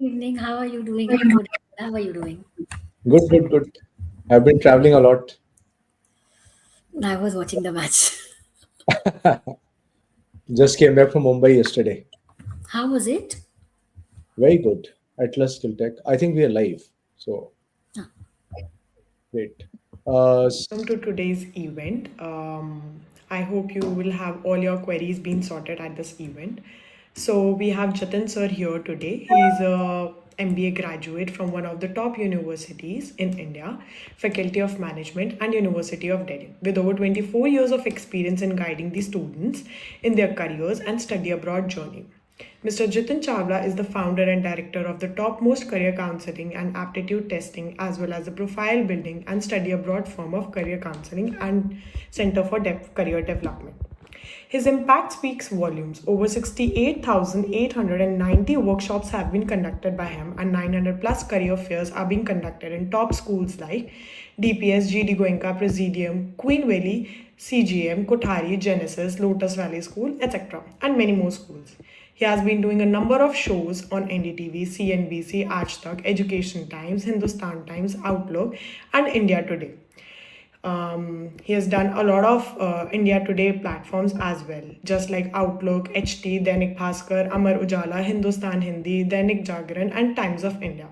Evening. How are you doing? I'm good. How are you doing? Good, good, good. I've been traveling a lot. I was watching the match. Just came back from Mumbai yesterday. How was it? Very good. Atlas Skilltech. I think we are live. So Ah, great. Welcome to today's event. I hope you will have all your queries being sorted at this event. So we have Jatin sir here today. He's a MBA graduate from one of the top universities in India, Faculty of Management and University of Delhi, with over 24 years of experience in guiding the students in their careers and study abroad journey. Mr. Jitin Chawla is the founder and director of the topmost career counseling and aptitude testing, as well as the profile building and study abroad firm of career counseling and Center for Career Development. His impact speaks volumes. Over 68,890 workshops have been conducted by him, and 900 plus career fairs are being conducted in top schools like DPS, GD Goenka, Presidium, Queen Valley, CGM, Kothari, Genesis, Lotus Valley School, etc., and many more schools. He has been doing a number of shows on NDTV, CNBC, Aaj Tak, Education Times, Hindustan Times, Outlook, and India Today. He has done a lot of India Today platforms as well, just like Outlook, HT, Dainik Bhaskar, Amar Ujala, Hindustan Hindi, Dainik Jagran, and Times of India.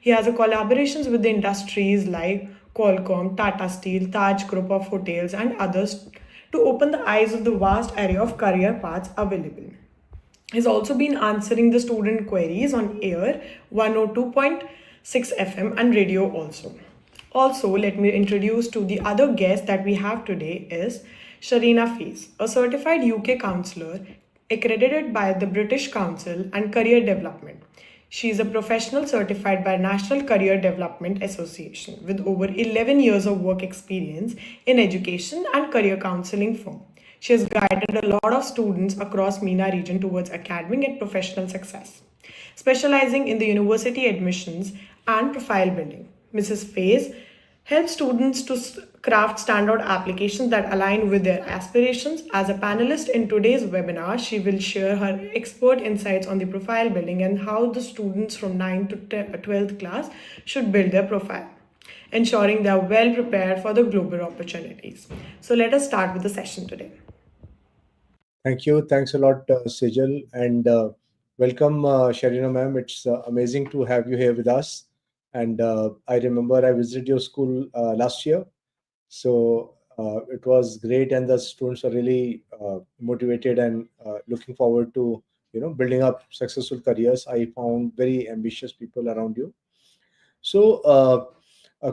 He has a collaborations with the industries like Qualcomm, Tata Steel, Taj Group of Hotels, and others to open the eyes of the vast array of career paths available. He's also been answering the student queries on air 102.6 FM and radio also. Also, let me introduce to the other guest that we have today is Sharina Fees, a certified UK counselor accredited by the British Council and Career Development. She is a professional certified by National Career Development Association with over 11 years of work experience in education and career counseling firm. She has guided a lot of students across MENA region towards academic and professional success, specializing in the university admissions and profile building. Mrs. Faze helps students to craft standout applications that align with their aspirations. As a panelist in today's webinar, she will share her expert insights on the profile building and how the students from 9th to 12th class should build their profile, ensuring they are well prepared for the global opportunities. So let us start with the session today. Thank you. Thanks a lot, Sejal. And welcome, Sharina ma'am. It's amazing to have you here with us. And I remember I visited your school last year. So it was great. And the students are really motivated and looking forward to, building up successful careers. I found very ambitious people around you. So,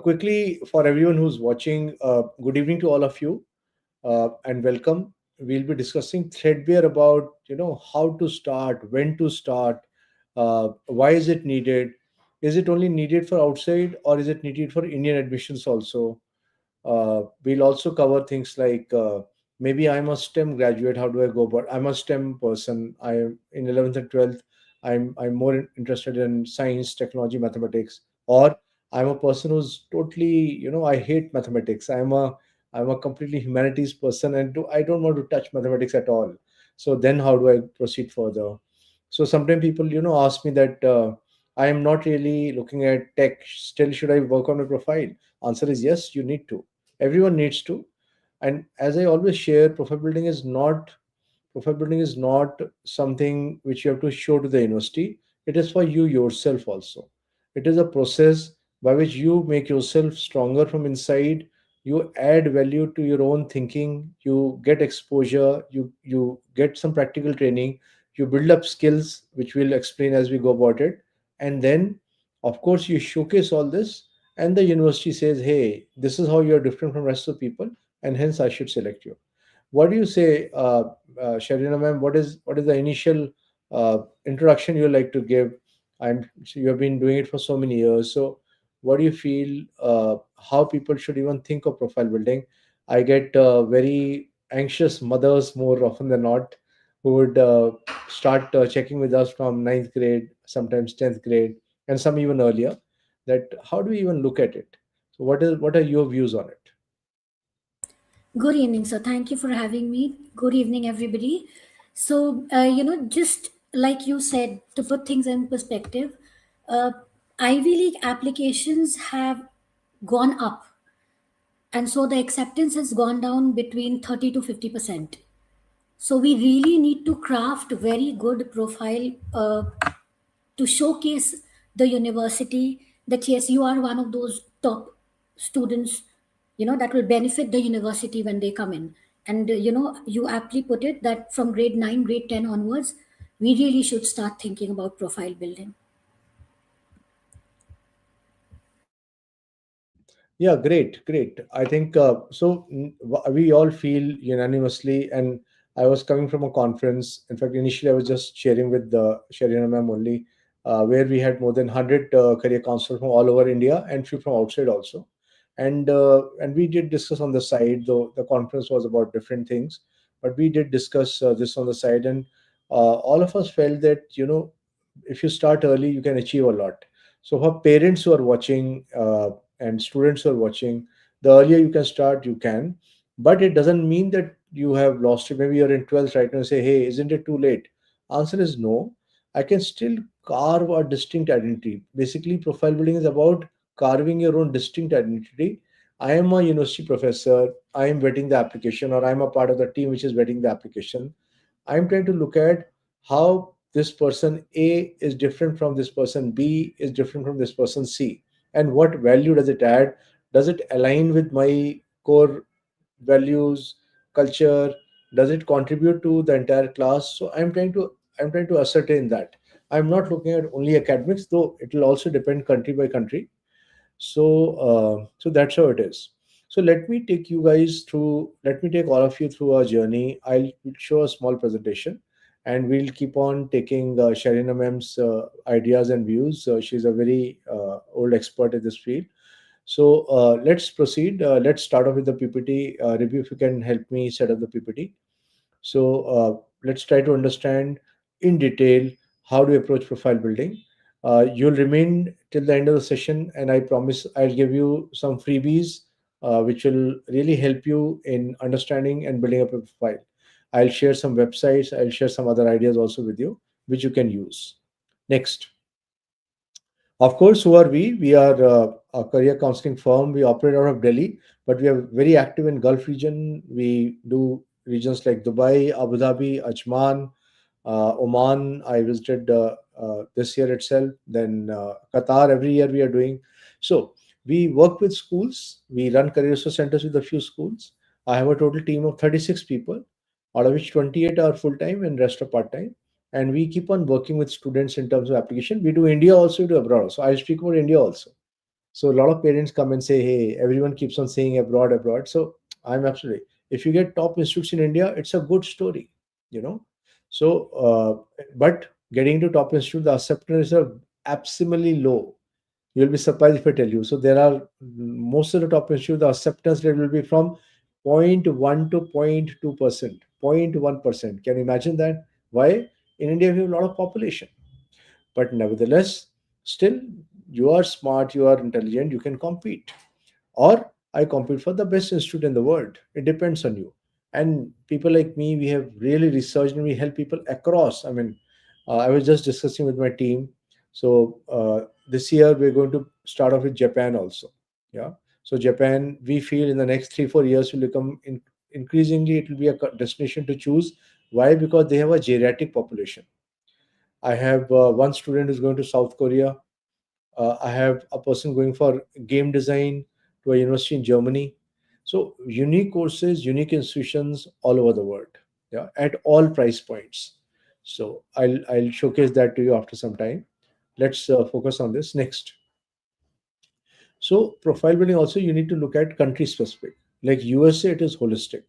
quickly for everyone who's watching, good evening to all of you, and welcome. We'll be discussing threadbare about how to start, when to start, why is it needed, is it only needed for outside or is it needed for Indian admissions also. We'll also cover things like maybe I'm a STEM graduate. How do I go about? I'm a STEM person. I am in 11th and 12th. I'm more interested in science, technology, mathematics, or I'm a person who's totally I hate mathematics. I'm a completely humanities person and I don't want to touch mathematics at all. So then how do I proceed further? So sometimes people ask me that I am not really looking at tech. Still, should I work on my profile? Answer is yes. You need to. Everyone needs to. And as I always share, profile building is not something which you have to show to the university. It is for you yourself also. It is a process by which you make yourself stronger from inside. You add value to your own thinking. You get exposure. You get some practical training. You build up skills, which we'll explain as we go about it. And then, of course, you showcase all this, and the university says, "Hey, this is how you're different from rest of the people, and hence I should select you." What do you say, Sharina ma'am? What is the initial introduction you like to give? You have been doing it for so many years. So, what do you feel? How people should even think of profile building? I get very anxious mothers more often than not who would start checking with us from ninth grade, sometimes 10th grade, and some even earlier. That how do we even look at it? So, what are your views on it? Good evening, sir. Thank you for having me. Good evening, everybody. So, just like you said, to put things in perspective, uh, Ivy League applications have gone up, and so the acceptance has gone down between 30 to 50%. So we really need to craft very good profile to showcase the university that yes, you are one of those top students, that will benefit the university when they come in. And you aptly put it that from grade 9, grade 10 onwards, we really should start thinking about profile building. Yeah, great, great. I think so. We all feel unanimously, and I was coming from a conference. In fact, initially I was just sharing with the Sharina ma'am only, where we had more than 100 career counselors from all over India and few from outside also, and we did discuss on the side. Though the conference was about different things, but we did discuss this on the side, and all of us felt that if you start early, you can achieve a lot. So for parents who are watching. And students who are watching, the earlier you can start, you can. But it doesn't mean that you have lost it. Maybe you're in 12th right now and say, hey, isn't it too late? Answer is no. I can still carve a distinct identity. Basically, profile building is about carving your own distinct identity. I am a university professor. I am vetting the application, or I'm a part of the team which is vetting the application. I'm trying to look at how this person A is different from this person B is different from this person C, and what value does it add? Does it align with my core values, culture? Does it contribute to the entire class? So I'm trying to ascertain that. I'm not looking at only academics, though it will also depend country by country. So that's how it is. So let me take all of you through our journey. I'll show a small presentation, and we'll keep on taking Sharina ma'am's ideas and views. She's a very old expert in this field. So let's proceed. Let's start off with the PPT. Review, if you can help me set up the PPT. So let's try to understand in detail how to approach profile building. You'll remain till the end of the session, and I promise I'll give you some freebies which will really help you in understanding and building up a profile. I'll share some websites, I'll share some other ideas also with you, which you can use. Next. Of course, who are we? We are a career counseling firm. We operate out of Delhi, but we are very active in Gulf region. We do regions like Dubai, Abu Dhabi, Ajman, Oman. I visited this year itself. Then Qatar. Every year we are doing. So we work with schools. We run career resource centers with a few schools. I have a total team of 36 people, out of which 28 are full time and rest are part time, and we keep on working with students in terms of application. We do India also, we do abroad. So I speak about India also. So a lot of parents come and say, hey, everyone keeps on saying abroad, abroad. So I'm absolutely, if you get top institutes in India, it's a good story, you know. So, but getting to top institute, the acceptance are absolutely low. You'll be surprised if I tell you. So there are most of the top institutes, the acceptance rate will be from zero point 0.1 to 0.2%, 0.1%. Can you imagine that? Why? In India, we have a lot of population. But nevertheless, still, you are smart, you are intelligent, you can compete. Or I compete for the best institute in the world. It depends on you. And people like me, we have really researched and we help people across. I mean, I was just discussing with my team. So this year we're going to start off with Japan also. Yeah. So Japan, we feel in the next 3 4 years will become increasingly it will be a destination to choose. Why? Because they have a geriatric population. I have one student who's going to South Korea. I have a person going for game design to a university in Germany. So unique courses, unique institutions all over the world, yeah, at all price points. So I'll showcase that to you after some time. Let's focus on this next. So profile building also you need to look at country specific. Like USA, it is holistic.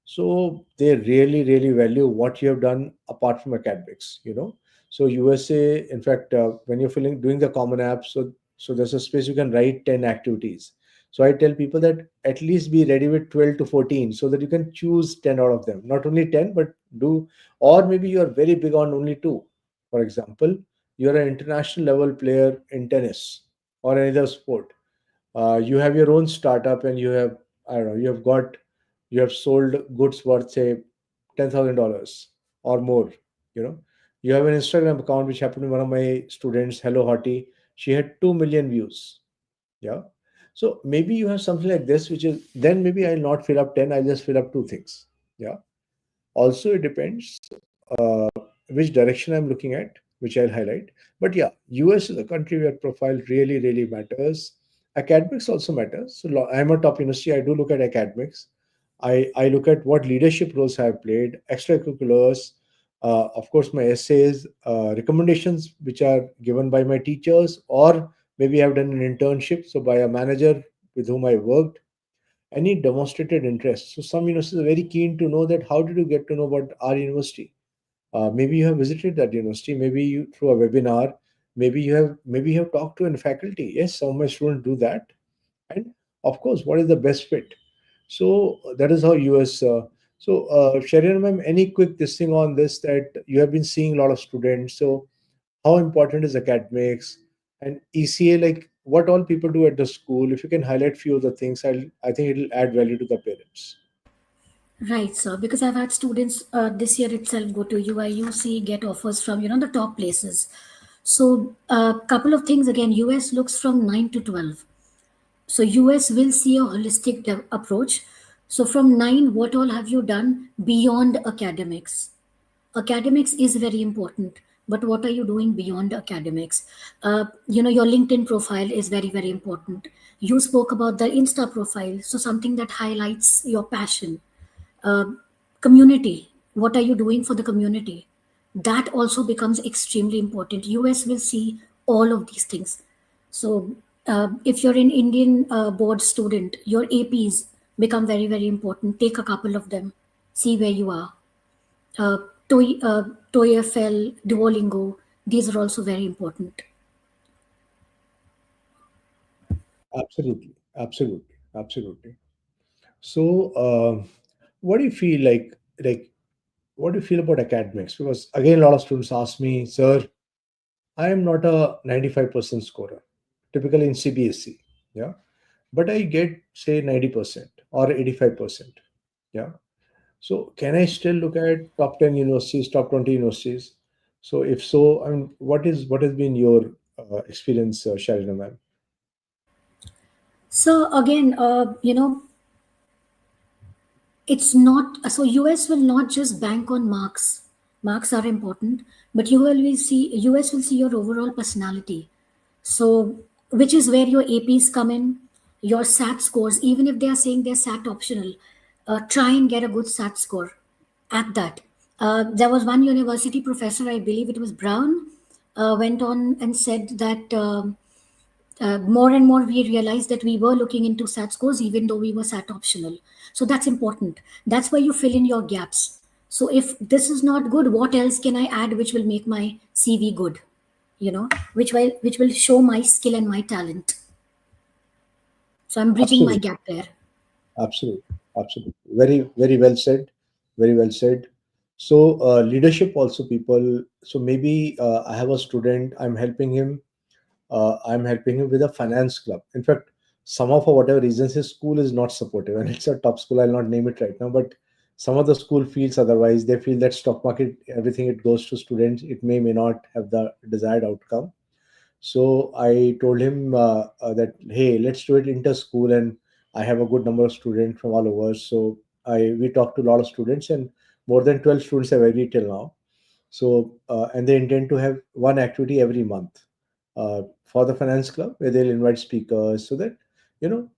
So they really really value what you have done apart from academics, you know. So USA, in fact, when you're filling doing the common app, so there's a space you can write 10 activities. So I tell people that at least be ready with 12 to 14 so that you can choose 10 out of them, not only 10 but do. Or maybe you're very big on only two. For example, you're an international level player in tennis or any other sport. You have your own startup and you have, I don't know, you have sold goods worth say $10,000 or more, you know. You have an Instagram account which happened to one of my students, Hello Hottie. She had 2 million views. Yeah. So maybe you have something like this, which is then maybe I'll not fill up 10, I'll just fill up two things. Yeah. Also, it depends uh, which direction I'm looking at, which I'll highlight. But yeah, US is a country where profile really, really matters. Academics also matters. So I'm a top university. I do look at academics. I look at what leadership roles I have played, extracurriculars, of course, my essays, recommendations which are given by my teachers, or maybe I've done an internship, so by a manager with whom I worked, any demonstrated interest. So some universities are very keen to know that how did you get to know about our university? Maybe you have visited that university, maybe you through a webinar, maybe you have talked to a faculty. Yes, some of my students do that, and of course, what is the best fit? So that is how US. Sharon, ma'am, any quick this thing on this that you have been seeing a lot of students. So how important is academics and ECA? Like what all people do at the school. If you can highlight few of the things, I think it'll add value to the parents. Right, sir. Because I've had students this year itself go to UIUC, get offers from the top places. So a couple of things again. US looks from 9 to 12. So US will see a holistic approach. So from 9, what all have you done beyond academics? Academics is very important, but what are you doing beyond academics? Your LinkedIn profile is very, very important. You spoke about the Insta profile, so something that highlights your passion. uh, Community, what are you doing for the community? That also becomes extremely important. US will see all of these things. So if you're an Indian board student, your APs become very, very important. Take a couple of them, see where you are. uh, TOEFL, Duolingo, these are also very important. Absolutely, absolutely, absolutely. So, what do you feel like? What do you feel about academics? Because again, a lot of students ask me, "Sir, I am not a 95% scorer, typically in CBSE, yeah, but I get say 90% or 85%, yeah. So can I still look at top 10 universities, top 20 universities? So if so, I mean, what has been your experience, Sharina ma'am? So again, it's not so US will not just bank on marks. Marks are important, but US will see your overall personality. So, which is where your APs come in, your SAT scores, even if they are saying they're SAT optional, try and get a good SAT score at that. There was one university professor, I believe it was Brown, went on and said that more and more we realized that we were looking into SAT scores even though we were SAT optional. So that's important. That's where you fill in your gaps. So if this is not good, what else can I add which will make my CV good? Which will show my skill and my talent. So I'm bridging my Absolutely. gap there. Absolutely, absolutely. Very, very well said. Very well said. So, leadership also, people. So maybe I have a student. I'm helping him. I'm helping him with a finance club. In fact, somehow for whatever reasons, his school is not supportive, and it's a top school. I'll not name it right now, but some of the school feels otherwise. They feel that stock market, everything it goes to students, it may not have the desired outcome. So I told him that hey, let's do it inter school, and I have a good number of students from all over. So I we talked to a lot of students, and more than 12 students have agreed till now. So and they intend to have one activity every month for the finance club where they'll invite speakers so that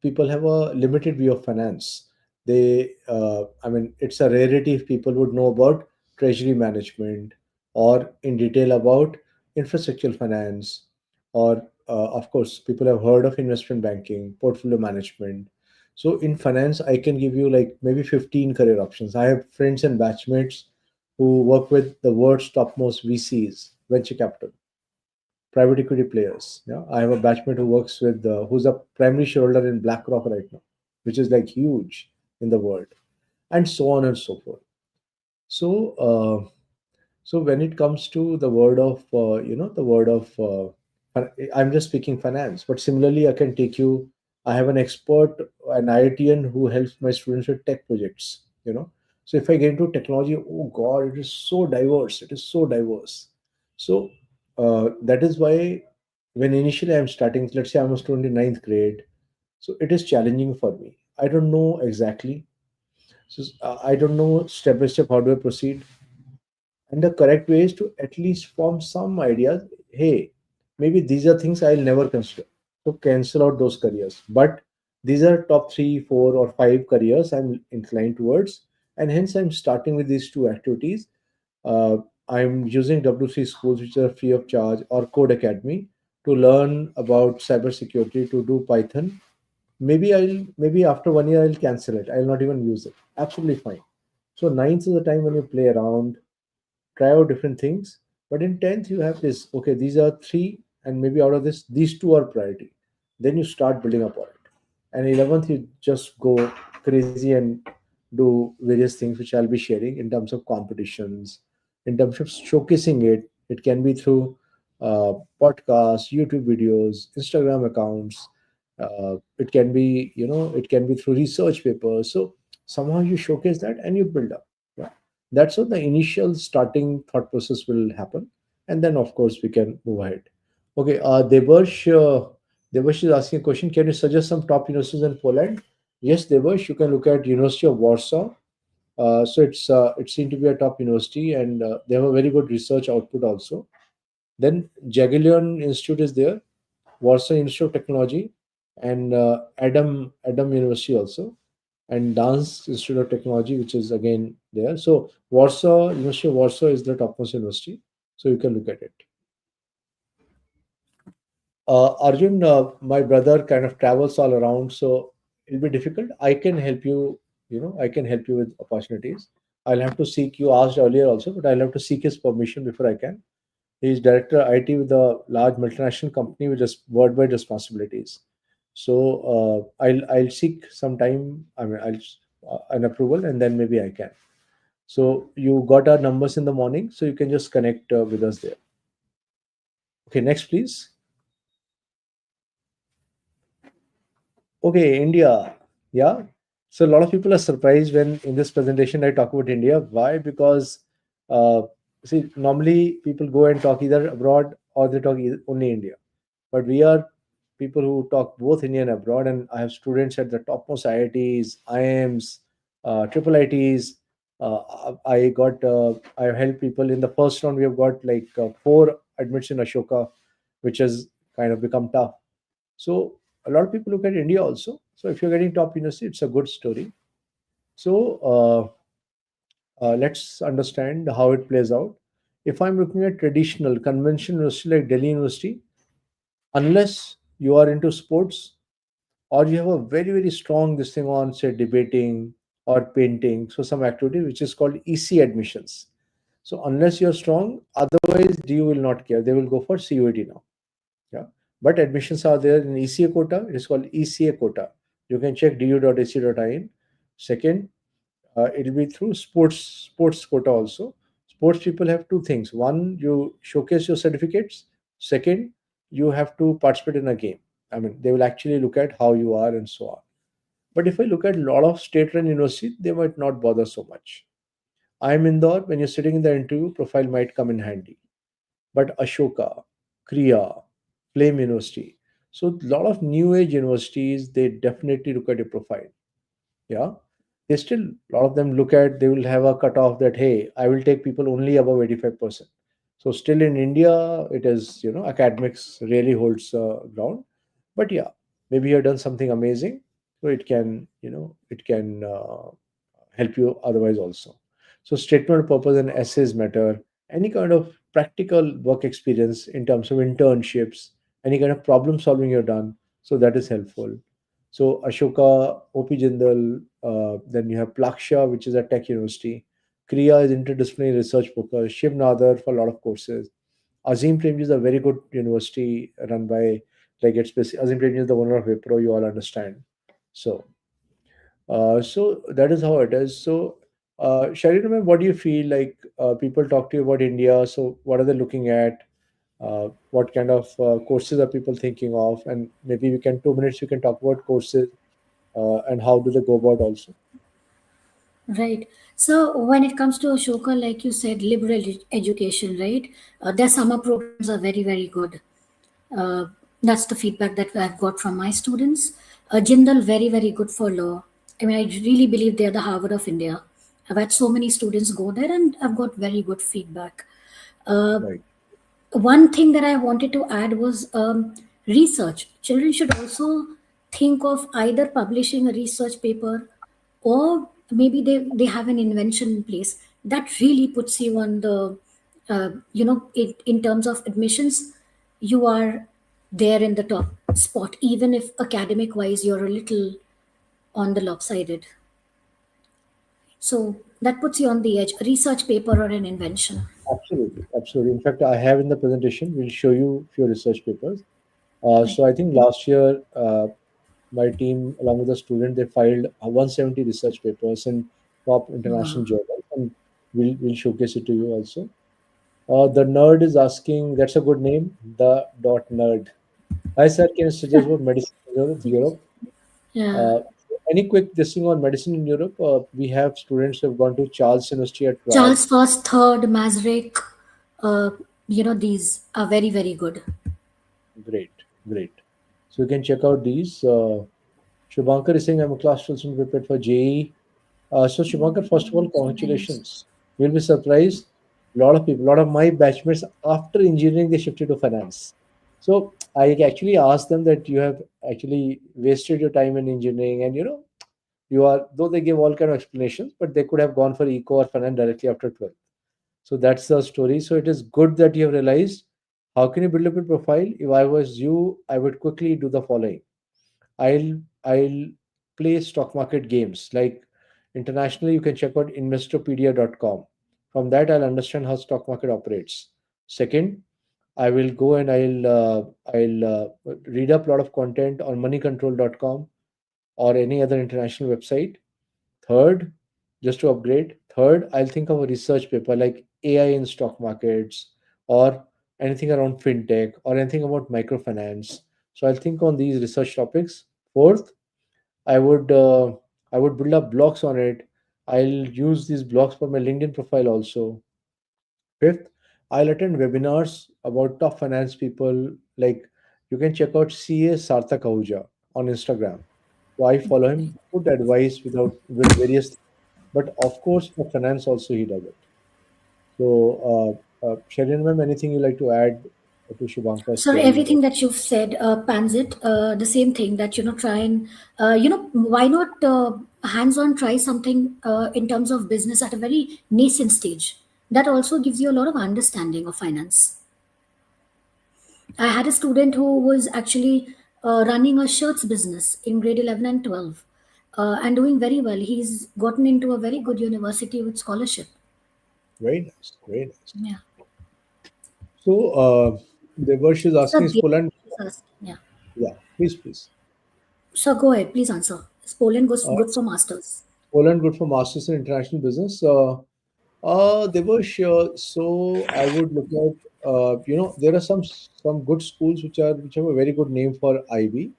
people have a limited view of finance. I mean, it's a rarity if people would know about treasury management or in detail about infrastructural finance, or of course people have heard of investment banking, portfolio management. So in finance I can give you like maybe 15 career options. I have friends and batchmates who work with the world's topmost VCs, venture capital, private equity players. Yeah, I have a batchmate who works with who's a primary shareholder in BlackRock right now, which is like huge in the world, and so on and so forth. So so when it comes to the word of I'm just speaking finance, but similarly I can take you. I have an expert, an IITian who helps my students with tech projects. So if I get into technology, oh God, it is so diverse. It is so diverse. So that is why when initially I'm starting, let's say I'm a student in ninth grade, so it is challenging for me. I don't know exactly. So I don't know step by step how do I proceed. And the correct way is to at least form some ideas. Hey, maybe these are things I'll never consider. So cancel out those careers. But these are top three, four, or five careers I'm inclined towards. And hence I'm starting with these two activities. uh, I'm using W3 schools, which are free of charge, or Code Academy to learn about cybersecurity, to do Python. Maybe after 1 year I'll cancel it. I'll not even use it. Absolutely fine. So ninth is the time when you play around, try out different things. But in 10th, you have this, okay, these are three, and maybe out of this, these two are priority. Then you start building up on it. And 11th, you just go crazy and do various things, which I'll be sharing in terms of competitions, in terms of showcasing it. It can be through podcasts, YouTube videos, Instagram accounts. It can be, it can be through research papers. So somehow you showcase that and you build up. Yeah, that's how the initial starting thought process will happen, and then of course we can move ahead. Okay, Devarsh is asking a question. Can you suggest some top universities in Poland? Yes, Devarsh, you can look at University of Warsaw. It's seen to be a top university, and they have a very good research output also. Then Jagiellon Institute is there, Warsaw Institute of Technology, and Adam University also, and Dance Institute of Technology, which is again there. So Warsaw University of Warsaw is the topmost university, so you can look at it. Arjun, my brother kind of travels all around, so it'll be difficult. I can help you. I can help you with opportunities. I'll have to seek. You asked earlier also, but I'll have to seek his permission before I can. He's director IT with a large multinational company with just worldwide responsibilities. So I'll seek some time. I mean, I'll an approval, and then maybe I can. So you got our numbers in the morning, so you can just connect with us there. Okay, next please. Okay, India. Yeah. So a lot of people are surprised when in this presentation I talk about India. Why? Because uh, see, normally people go and talk either abroad or they talk only India. But we are people who talk both India and abroad, and I have students at the topmost IITs, IIMs, triple ITs. I have helped people in the first round. We have got like four admits in Ashoka, which has kind of become tough. So a lot of people look at India also. So if you're getting top university, it's a good story. So let's understand how it plays out. If I'm looking at traditional, conventional university like Delhi University, unless you are into sports or you have a very very strong this thing on say debating or painting, so some activity which is called EC admissions. So unless you're strong, otherwise DU will not care. They will go for CUET now. Yeah. But admissions are there in ECA quota. It is called ECA quota. You can check du.ac.in. Second, it'll be through sports quota also. Sports people have two things. One, you showcase your certificates. Second, you have to participate in a game. I mean, they will actually look at how you are and so on. But if I look at a lot of state-run universities, they might not bother so much. I'm Indore. When you're sitting in the interview, profile might come in handy. But Ashoka, Kriya, Flame University. So a lot of new age universities, they definitely look at your profile. Yeah. They still, a lot of them look at, they will have a cutoff that, hey, I will take people only above 85%. So still in India, it is, academics really holds ground. But yeah, maybe you have done something amazing. So it can help you otherwise also. So statement of purpose and essays matter. Any kind of practical work experience in terms of internships, any kind of problem solving you've done, so that is helpful. So Ashoka, OP Jindal, then you have Plaksha, which is a tech university. Kriya is interdisciplinary research focus. Shiv Nadar for a lot of courses. Azim Premji is a very good university run by like it's Azim Premji is the owner of Wipro. You all understand. So that is how it is. So, Sharina, ma'am, what do you feel like people talk to you about India? So, what are they looking at? What kind of courses are people thinking of? And maybe we can 2 minutes we can talk about courses and how do they go about also. Right. So when it comes to Ashoka, like you said, liberal education, right? Their summer programs are very, very good. Uh, that's the feedback that I've got from my students. Jindal, very, very good for law. I mean, I really believe they're the Harvard of India. I've had so many students go there and I've got very good feedback. Uh, Right. One thing that I wanted to add was research. Children should also think of either publishing a research paper or maybe they have an invention in place that really puts you on the, in terms of admissions, you are there in the top spot, even if academic wise you're a little on the lopsided. So that puts you on the edge, a research paper or an invention. Absolutely, absolutely. In fact, I have in the presentation, we'll show you few research papers. Right. So I think last year, my team, along with the student, they filed 170 research papers in top international Wow. journals, and we'll showcase it to you also. The nerd is asking, that's a good name, the dot nerd. Hi, sir. Can you suggest what medicine in Europe? Yeah. Uh, any quick this thing on medicine in Europe? We have students who have gone to Charles University at Prague. Charles First, Third, Mazarek, uh, these are very, very good. Great, great. So you can check out these. Shubhankar is saying I'm a class 12 student prepared for JEE. So Shubhankar, first of all, So nice. congratulations. You'll be surprised. A lot of people, a lot of my batchmates after engineering, they shifted to finance. So I actually asked them that you have actually wasted your time in engineering, and you are, though they gave all kind of explanations, but they could have gone for eco or finance directly after 12. So that's the story. So it is good that you have realized how can you build up a profile. If I was you, I would quickly do the following. I'll play stock market games. Like internationally, you can check out investopedia.com. From that, I'll understand how stock market operates. Second, I will go and I'll read up a lot of content on moneycontrol.com or any other international website. Third, just to upgrade, third, I'll think of a research paper like AI in stock markets or anything around fintech or anything about microfinance. So I'll think on these research topics. Fourth, I would uh, I would build up blogs on it. I'll use these blogs for my LinkedIn profile also. Fifth, I'll attend webinars about top finance people. Like you can check out CA Sarthak Ahuja on Instagram. So I follow him, good advice with various, but of course for finance also he does it. So, Sharon ma'am, anything you like to add to Shubhankar's So query? everything that you've said, pans it. The same thing that try and why not hands-on try something in terms of business at a very nascent stage. That also gives you a lot of understanding of finance. I had a student who was actually running a shirts business in grade 11 and 12 and doing very well. He's gotten into a very good university with scholarship. Very nice, very nice. Yeah. So, Devarsh is So, asking, is Poland? yeah. Yeah, please, please. So go ahead, please answer. Is Poland good Is for masters? Poland good for masters in international business? Devarsh, so I would look at, there are some good schools which have a very good name for IB.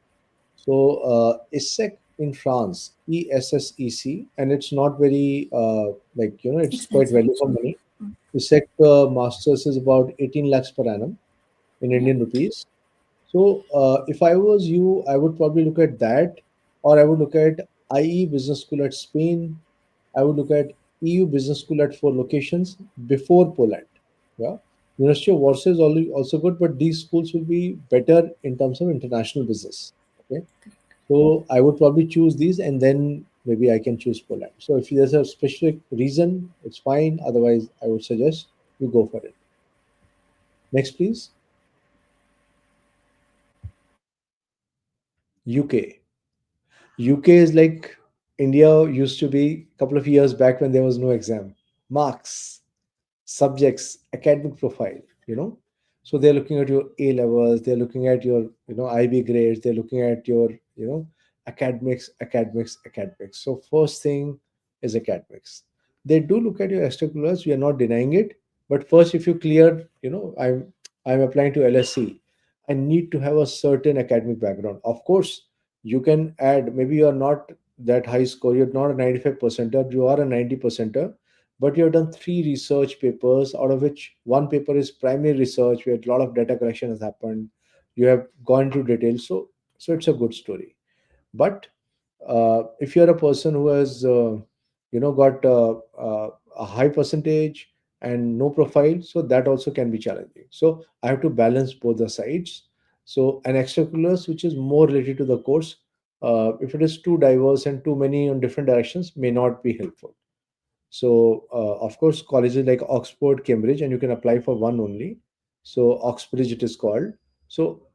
So ESSEC in France, ESSEC, and it's not very it's quite Expensive. value for money. ESSEC masters is about 18 lakhs per annum in Yeah. Indian rupees. So if I was you, I would probably look at that, or I would look at IE Business School at Spain. I would look at EU Business School at 4 locations before Poland. Yeah, University of Warsaw is also good, but these schools will be better in terms of international business. Okay, so I would probably choose these, and then maybe I can choose Poland. So if there's a specific reason, it's fine. Otherwise, I would suggest you go for it. Next, please. UK. UK is like India used to be a couple of years back when there was no exam. Marks, subjects, academic profile, So they're looking at your A levels, they're looking at your, IB grades, they're looking at your, academics, academics, academics. So first thing is academics. They do look at your extracurriculars, we are not denying it. But first, if you clear, I'm applying to LSC, I need to have a certain academic background. Of course, you can add, maybe you are not that high score. You're not a 95 percenter, you are a 90 percenter, but you have done three research papers, out of which one paper is primary research, where a lot of data collection has happened. You have gone into details, so it's a good story. But if you're a person who has got a high percentage and no profile, so that also can be challenging. So I have to balance both the sides. So an extracurriculars which is more related to the course, if it is too diverse and too many on different directions, may not be helpful. So of course colleges like Oxford, Cambridge, and you can apply for one only. So Oxbridge it is called. So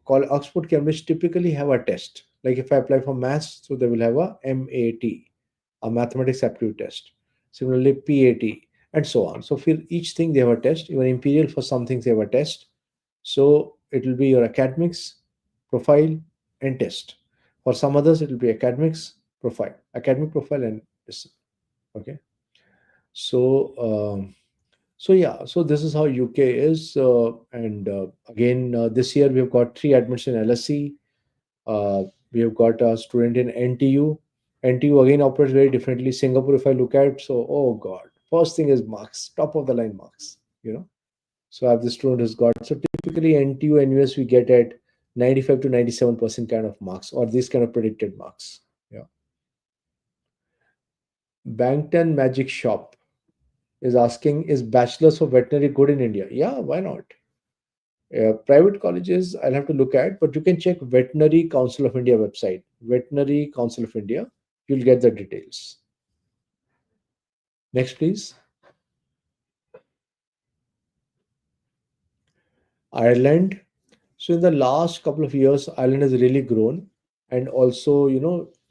Oxford, Cambridge typically have a test. Like if I apply for maths, so they will have a MAT, a mathematics aptitude test. Similarly, PAT, and so on. So for each thing they have a test. Even Imperial, for some things they have a test. So it will be your academics, profile, and test. For some others, it will be academic profile, and this. Okay. So so this is how UK is, and again this year we have got three admits in LSE. Uh, we have got a student in NTU. NTU again operates very differently. Singapore, if I look at, so oh god, first thing is marks, top of the line marks. So I have the student who's got, so typically NTU NUS we get at 95 to 97% kind of marks, or these kind of predicted marks. Yeah. Bankton Magic Shop is asking, is bachelor's of veterinary good in India? Yeah, why not? Private colleges I'll have to look at, but you can check Veterinary Council of India website. Veterinary Council of India, you'll get the details. Next, please. Ireland. So in the last couple of years, Ireland has really grown, and also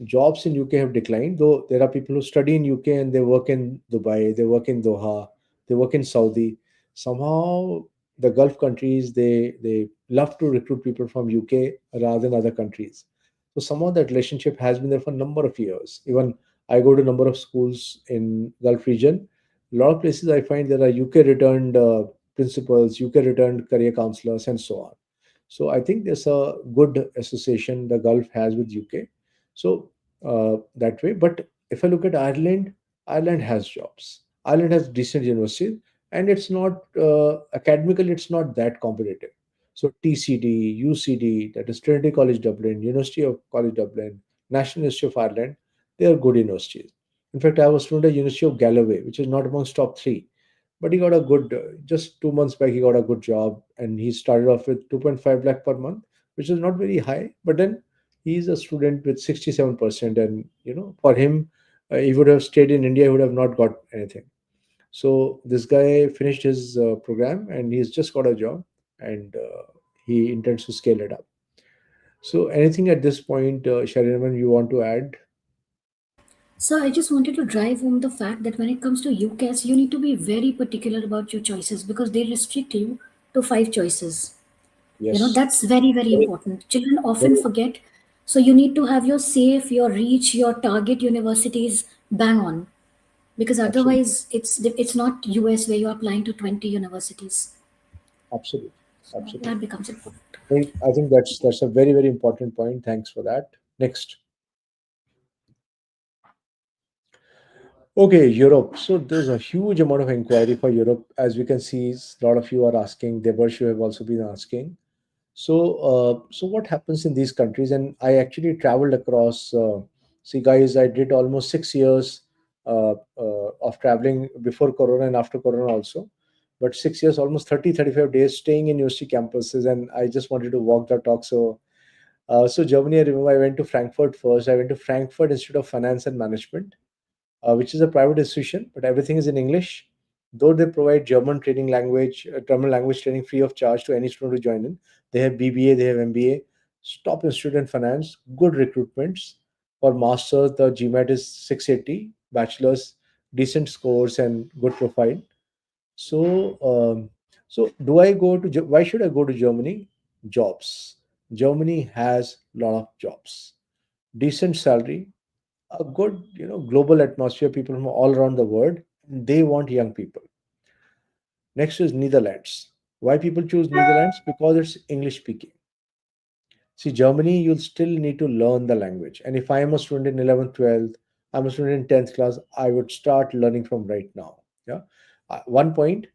jobs in UK have declined. Though there are people who study in UK and they work in Dubai, they work in Doha, they work in Saudi. Somehow the Gulf countries they love to recruit people from UK rather than other countries. So somehow that relationship has been there for a number of years. Even I go to a number of schools in Gulf region. A lot of places I find there are UK returned principals, UK returned career counselors, and so on. So I think there's a good association the Gulf has with UK. So that way. But if I look at Ireland, Ireland has jobs. Ireland has decent universities, and it's not academically, it's not that competitive. So TCD, UCD, that is Trinity College Dublin, University of College Dublin, National University of Ireland, they are good universities. In fact, I have a student at University of Galloway, which is not amongst top three, but he got a good, just 2 months back, he got a good job, and he started off with 2.5 lakh per month, which is not very high. But then he's a student with 67%, and for him, he would have stayed in India, he would have not got anything. So this guy finished his program, and he's just got a job, and he intends to scale it up. So anything at this point, Sharinaman, you want to add? So I just wanted to drive home the fact that when it comes to UCAS, you need to be very particular about your choices because they restrict you to five choices. Yes. That's very, very Very, important. Children often very forget. So you need to have your safe, your reach, your target universities bang on because absolutely, otherwise it's not US where you're applying to 20 universities. absolutely, So absolutely. that becomes important. I think that's a very very important point. Thanks for that. Next. Okay, Europe. So there's a huge amount of inquiry for Europe. As we can see, a lot of you are asking. Debarshu have also been asking. So what happens in these countries? And I actually traveled across. See, guys, I did almost 6 years of traveling before Corona and after Corona also. But 6 years, almost 35 days staying in university campuses. And I just wanted to walk the talk. So Germany, I remember I went to Frankfurt first. I went to Frankfurt Institute of Finance and Management, which is a private institution, but everything is in English. Though they provide German language training free of charge to any student to join in. They have BBA, they have MBA, top institute in finance, good recruitments. For masters, the GMAT is 680, bachelor's, decent scores and good profile. So, so do I go to? Why should I go to Germany? Jobs. Germany has a lot of jobs, decent salary, a good global atmosphere, people from all around the world, they want young people. Next is Netherlands. Why people choose Netherlands? Because it's English speaking. See, Germany, you'll still need to learn the language. And if I am a student in 11th, 12th, I'm a student in 10th class, I would start learning from right now. Yeah. One point,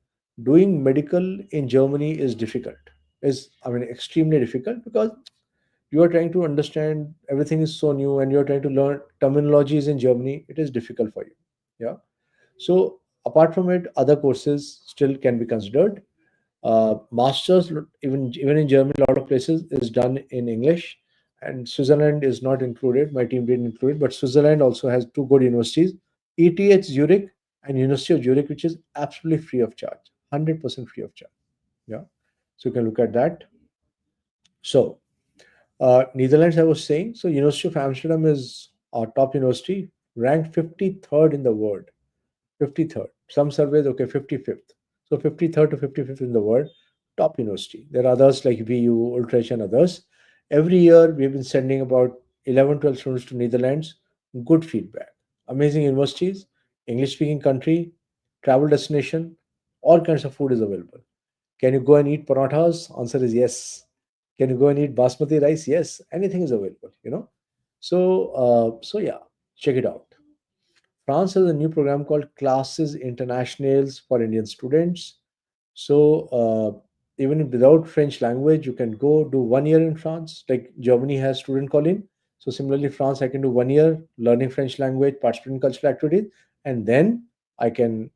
doing medical in Germany is difficult. I mean, extremely difficult because you are trying to understand everything is so new and you're trying to learn terminologies in Germany. It is difficult for you. Yeah. So apart from it, other courses still can be considered. Masters, even in Germany, a lot of places is done in English, and Switzerland is not included. My team didn't include it, but Switzerland also has two good universities: ETH Zurich and University of Zurich, which is absolutely free of charge, 100% free of charge. Yeah, so you can look at that. So Netherlands, I was saying. So University of Amsterdam is our top university, ranked 53rd in the world. 53rd. Some surveys, okay, 55th. So 53rd to 55th in the world, top university. There are others like VU, Utrecht, and others. Every year, we've been sending about 11, 12 students to Netherlands. Good feedback. Amazing universities, English speaking country, travel destination, all kinds of food is available. Can you go and eat parathas? Answer is yes. Can you go and eat basmati rice? Yes. Anything is available. So yeah, check it out. France has a new program called Classes Internationales for Indian students. So even without French language, you can go do 1 year in France. Like Germany has student calling. So similarly, France, I can do 1 year learning French language, participate in cultural activities, and then I can,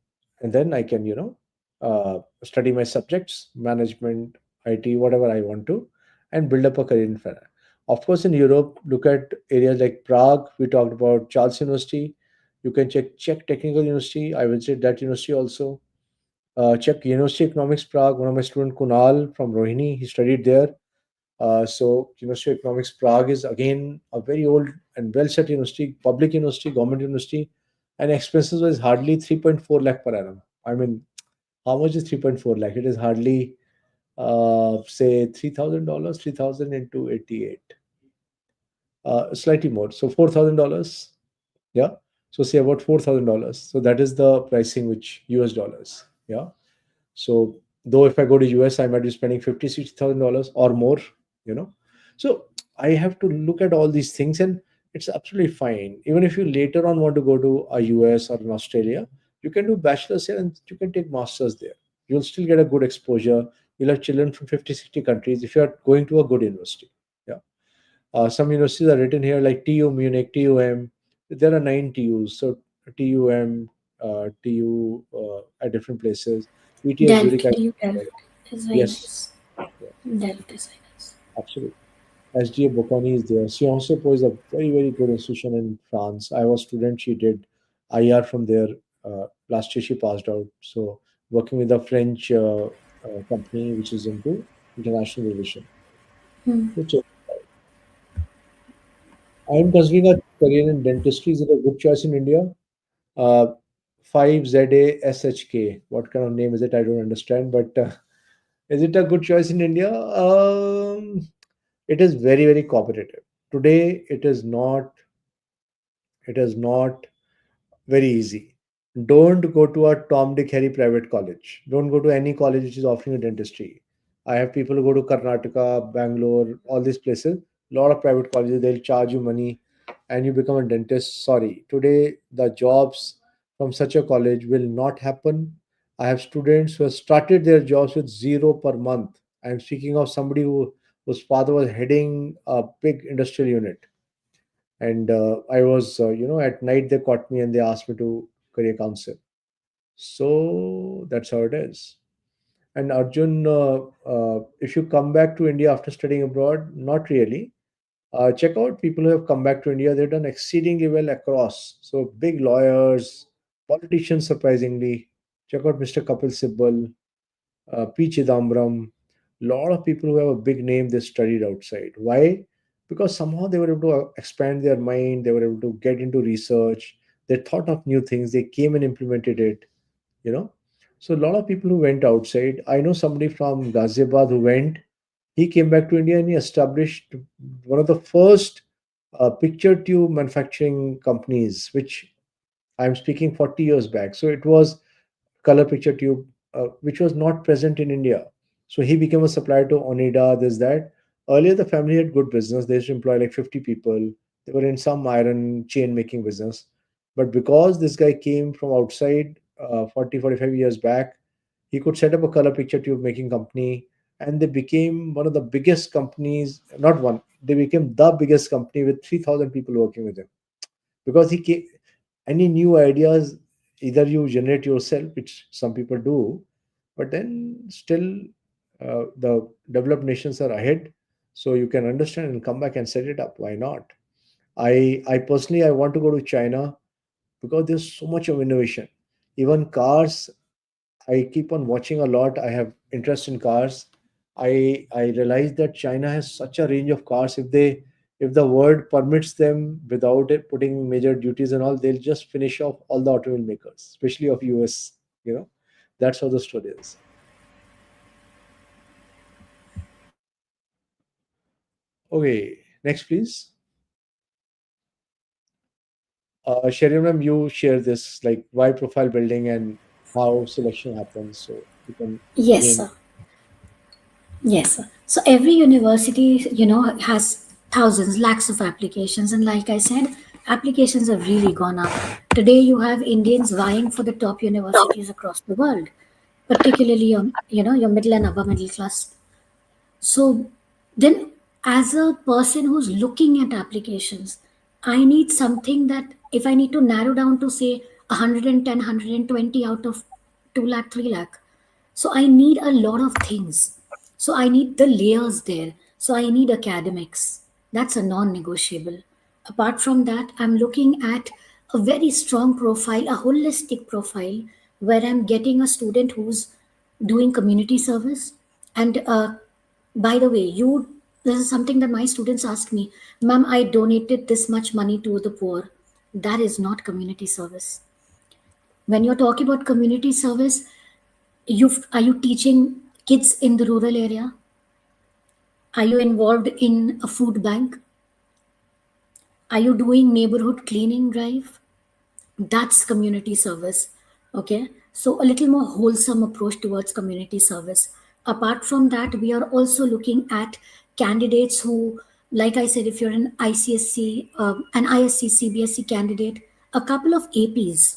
study my subjects, management, IT, whatever I want to, and build up a career in finance. Of course, in Europe, look at areas like Prague. We talked about Charles University. You can check Czech Technical University. I visited that university also. Check University of Economics Prague. One of my student Kunal from Rohini, he studied there. So University of Economics Prague is again a very old and well set university, public university, government university, and expenses was hardly 3.4 lakh per annum. I mean, how much is 3.4 lakh? It is hardly say $3,000, 3,000 into 88, slightly more. So $4,000. Yeah. So say about $4,000. So that is the pricing, which US dollars. Yeah. So though if I go to US, I might be spending 50, $60,000 or more. You know. So I have to look at all these things, and it's absolutely fine. Even if you later on want to go to a US or an Australia, you can do bachelor's here and you can take masters there. You'll still get a good exposure. You'll have children from 50, 60 countries if you are going to a good university. Yeah. Some universities are written here like TU Munich, TUM. There are 9 TUs. So TUM, TU at different places. ETH Zurich, Delft, Delft is very yes, nice. yes, Delft is very nice. absolutely. SDA Bocconi is there. Sciences Po is a very, very good institution in France. I was a student. She did IR from there. Last year she passed out. So working with a French company which is into international relation. Hmm. So check. I'm considering a career in dentistry. Is it a good choice in India? Uh, 5ZASHK. What kind of name is it? I don't understand. But is it a good choice in India? It is very, very competitive. Today, it is not. It is not very easy. Don't go to a Tom, Dick, Harry private college. Don't go to any college which is offering you dentistry. I have people who go to Karnataka, Bangalore, all these places. A lot of private colleges, they'll charge you money and you become a dentist. Sorry. Today, the jobs from such a college will not happen. I have students who have started their jobs with zero per month. I'm speaking of somebody whose father was heading a big industrial unit, and I was at night they caught me and they asked me to career counsel. So that's how it is. And Arjun, if you come back to India after studying abroad, not really. Check out people who have come back to India. They've done exceedingly well across. So big lawyers, politicians, surprisingly. Check out Mr. Kapil Sibal, P. Chidambaram, lot of people who have a big name, they studied outside. Why? Because somehow they were able to expand their mind, they were able to get into research, they thought of new things, they came and implemented it, you know. So a lot of people who went outside. I know somebody from Ghaziabad who went, he came back to India and he established one of the first picture tube manufacturing companies, which I'm speaking 40 years back. So it was color picture tube, which was not present in India. So he became a supplier to Onida, this, that. Earlier, the family had good business. They used to employ like 50 people. They were in some iron chain making business. But because this guy came from outside 40, 45 years back, he could set up a color picture tube making company. And they became one of the biggest companies, not one, they became the biggest company with 3,000 people working with him. Because he came, any new ideas, either you generate yourself, which some people do, but then still the developed nations are ahead, so you can understand and come back and set it up. Why not? I personally, I want to go to China because there's so much of innovation. Even cars, I keep on watching a lot. I have interest in cars. I realize that China has such a range of cars. If the world permits them without it putting major duties and all, they'll just finish off all the automobile makers, especially of US. You know, that's how the story is. Okay, next please. Sherry, ma'am, you share this like why profile building and how selection happens. So you can Yes, again. sir. Yes, sir. So every university, has thousands, lakhs of applications. And like I said, applications have really gone up. Today, you have Indians vying for the top universities across the world, particularly your middle and upper middle class. So then, as a person who's looking at applications, I need something that if I need to narrow down to say 110, out of 2 lakh, 3 lakh. So I need a lot of things. So I need the layers there. So I need academics. That's a non negotiable. Apart from that, I'm looking at a very strong profile, a holistic profile, where I'm getting a student who's doing community service. And by the way, this is something that my students ask me, Ma'am, I donated this much money to the poor. That is not community service. When you're talking about community service, are you teaching kids in the rural area? Are you involved in a food bank? Are you doing neighborhood cleaning drive? That's community service. Okay. So a little more wholesome approach towards community service. Apart from that, we are also looking at candidates who, like I said, if you're an ICSC, an ISC, CBSC candidate, a couple of APs,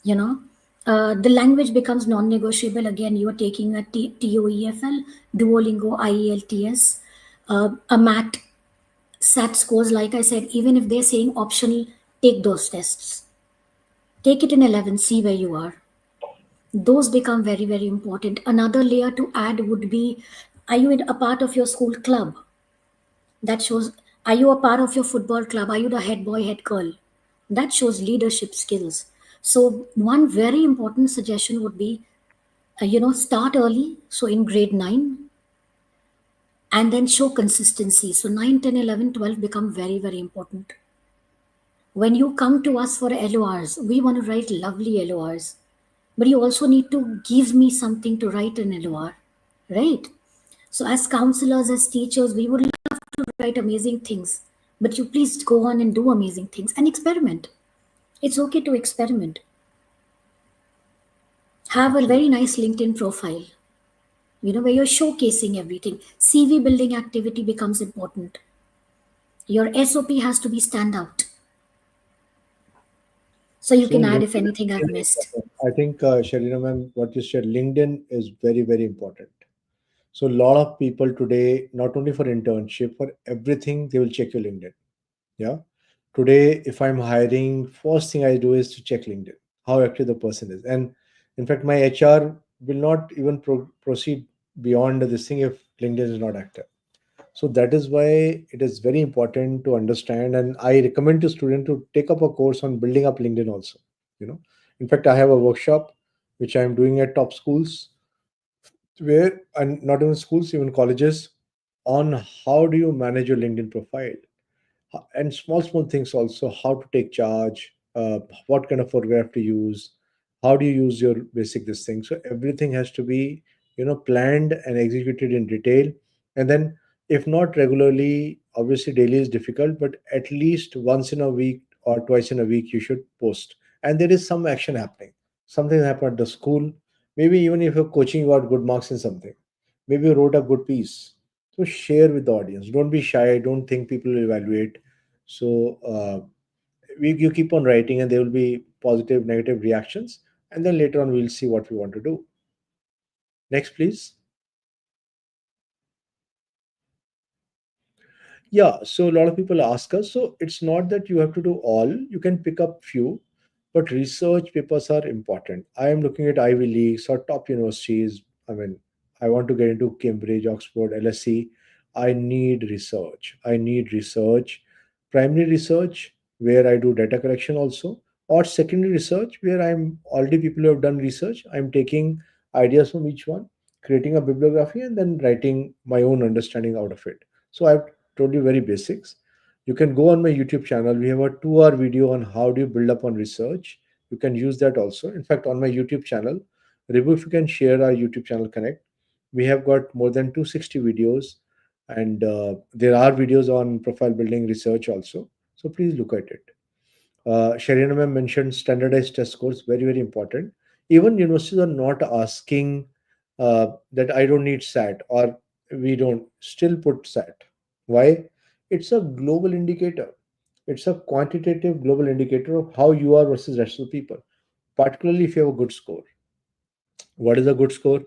you know the language becomes non-negotiable. Again, you are taking a TOEFL, Duolingo, IELTS, a mat sat scores. Like I said, even if they're saying optional, take those tests, take it in 11, see where you are. Those become very, very important. Another layer to add would be, are you in a part of your school club? That shows, are you a part of your football club? Are you the head boy, head girl? That shows leadership skills. So one very important suggestion would be, start early, so in grade 9, and then show consistency. So 9, 10, 11, 12 become very, very important. When you come to us for LORs, we want to write lovely LORs, but you also need to give me something to write an LOR, right? So as counselors, as teachers, we would love to write amazing things, but you please go on and do amazing things and experiment. It's okay to experiment. Have a very Absolutely. nice LinkedIn profile, where you're showcasing everything. CV building activity becomes important. Your SOP has to be stand out. So you So can add LinkedIn if is anything I've very missed. important. I think, Sharina ma'am, what you said, LinkedIn is very, very important. So a lot of people today, not only for internship, for everything, they will check your LinkedIn. Yeah. Today, if I'm hiring, first thing I do is to check LinkedIn, how active the person is. And in fact, my HR will not even proceed beyond this thing if LinkedIn is not active. So that is why it is very important to understand. And I recommend to students to take up a course on building up LinkedIn also. You know, in fact, I have a workshop which I'm doing at top schools where, and not even schools, even colleges, on how do you manage your LinkedIn profile and small things also, how to take charge, what kind of photograph to use, how do you use your basic this thing. So everything has to be planned and executed in detail. And then if not regularly, obviously daily is difficult, but at least once in a week or twice in a week you should post, and there is some action happening. Something happened at the school, maybe even if you're coaching, you got good marks in something, maybe you wrote a good piece, So share with the audience. Don't be shy. Don't think people will evaluate. So you keep on writing, and there will be positive, negative reactions, and then later on we'll see what we want to do. Next, please. Yeah, so a lot of people ask us. So it's not that you have to do all. You can pick up few, but research papers are important. I am looking at Ivy Leagues or top universities. I mean, I want to get into Cambridge, Oxford, LSE. I need research. I need research, primary research where I do data collection also, or secondary research where I'm already people who have done research. I'm taking ideas from each one, creating a bibliography, and then writing my own understanding out of it. So I've told you very basics. You can go on my YouTube channel. We have a 2 hour video on how do you build up on research. You can use that also. In fact, on my YouTube channel, Ribu, if you can share our YouTube channel connect, we have got more than 260 videos, and there are videos on profile building research also. So please look at it. Sharina ma'am mentioned standardized test scores, very, very important. Even universities are not asking that I don't need SAT or we don't still put SAT. Why? It's a global indicator. It's a quantitative global indicator of how you are versus rest of the people, particularly if you have a good score. What is a good score?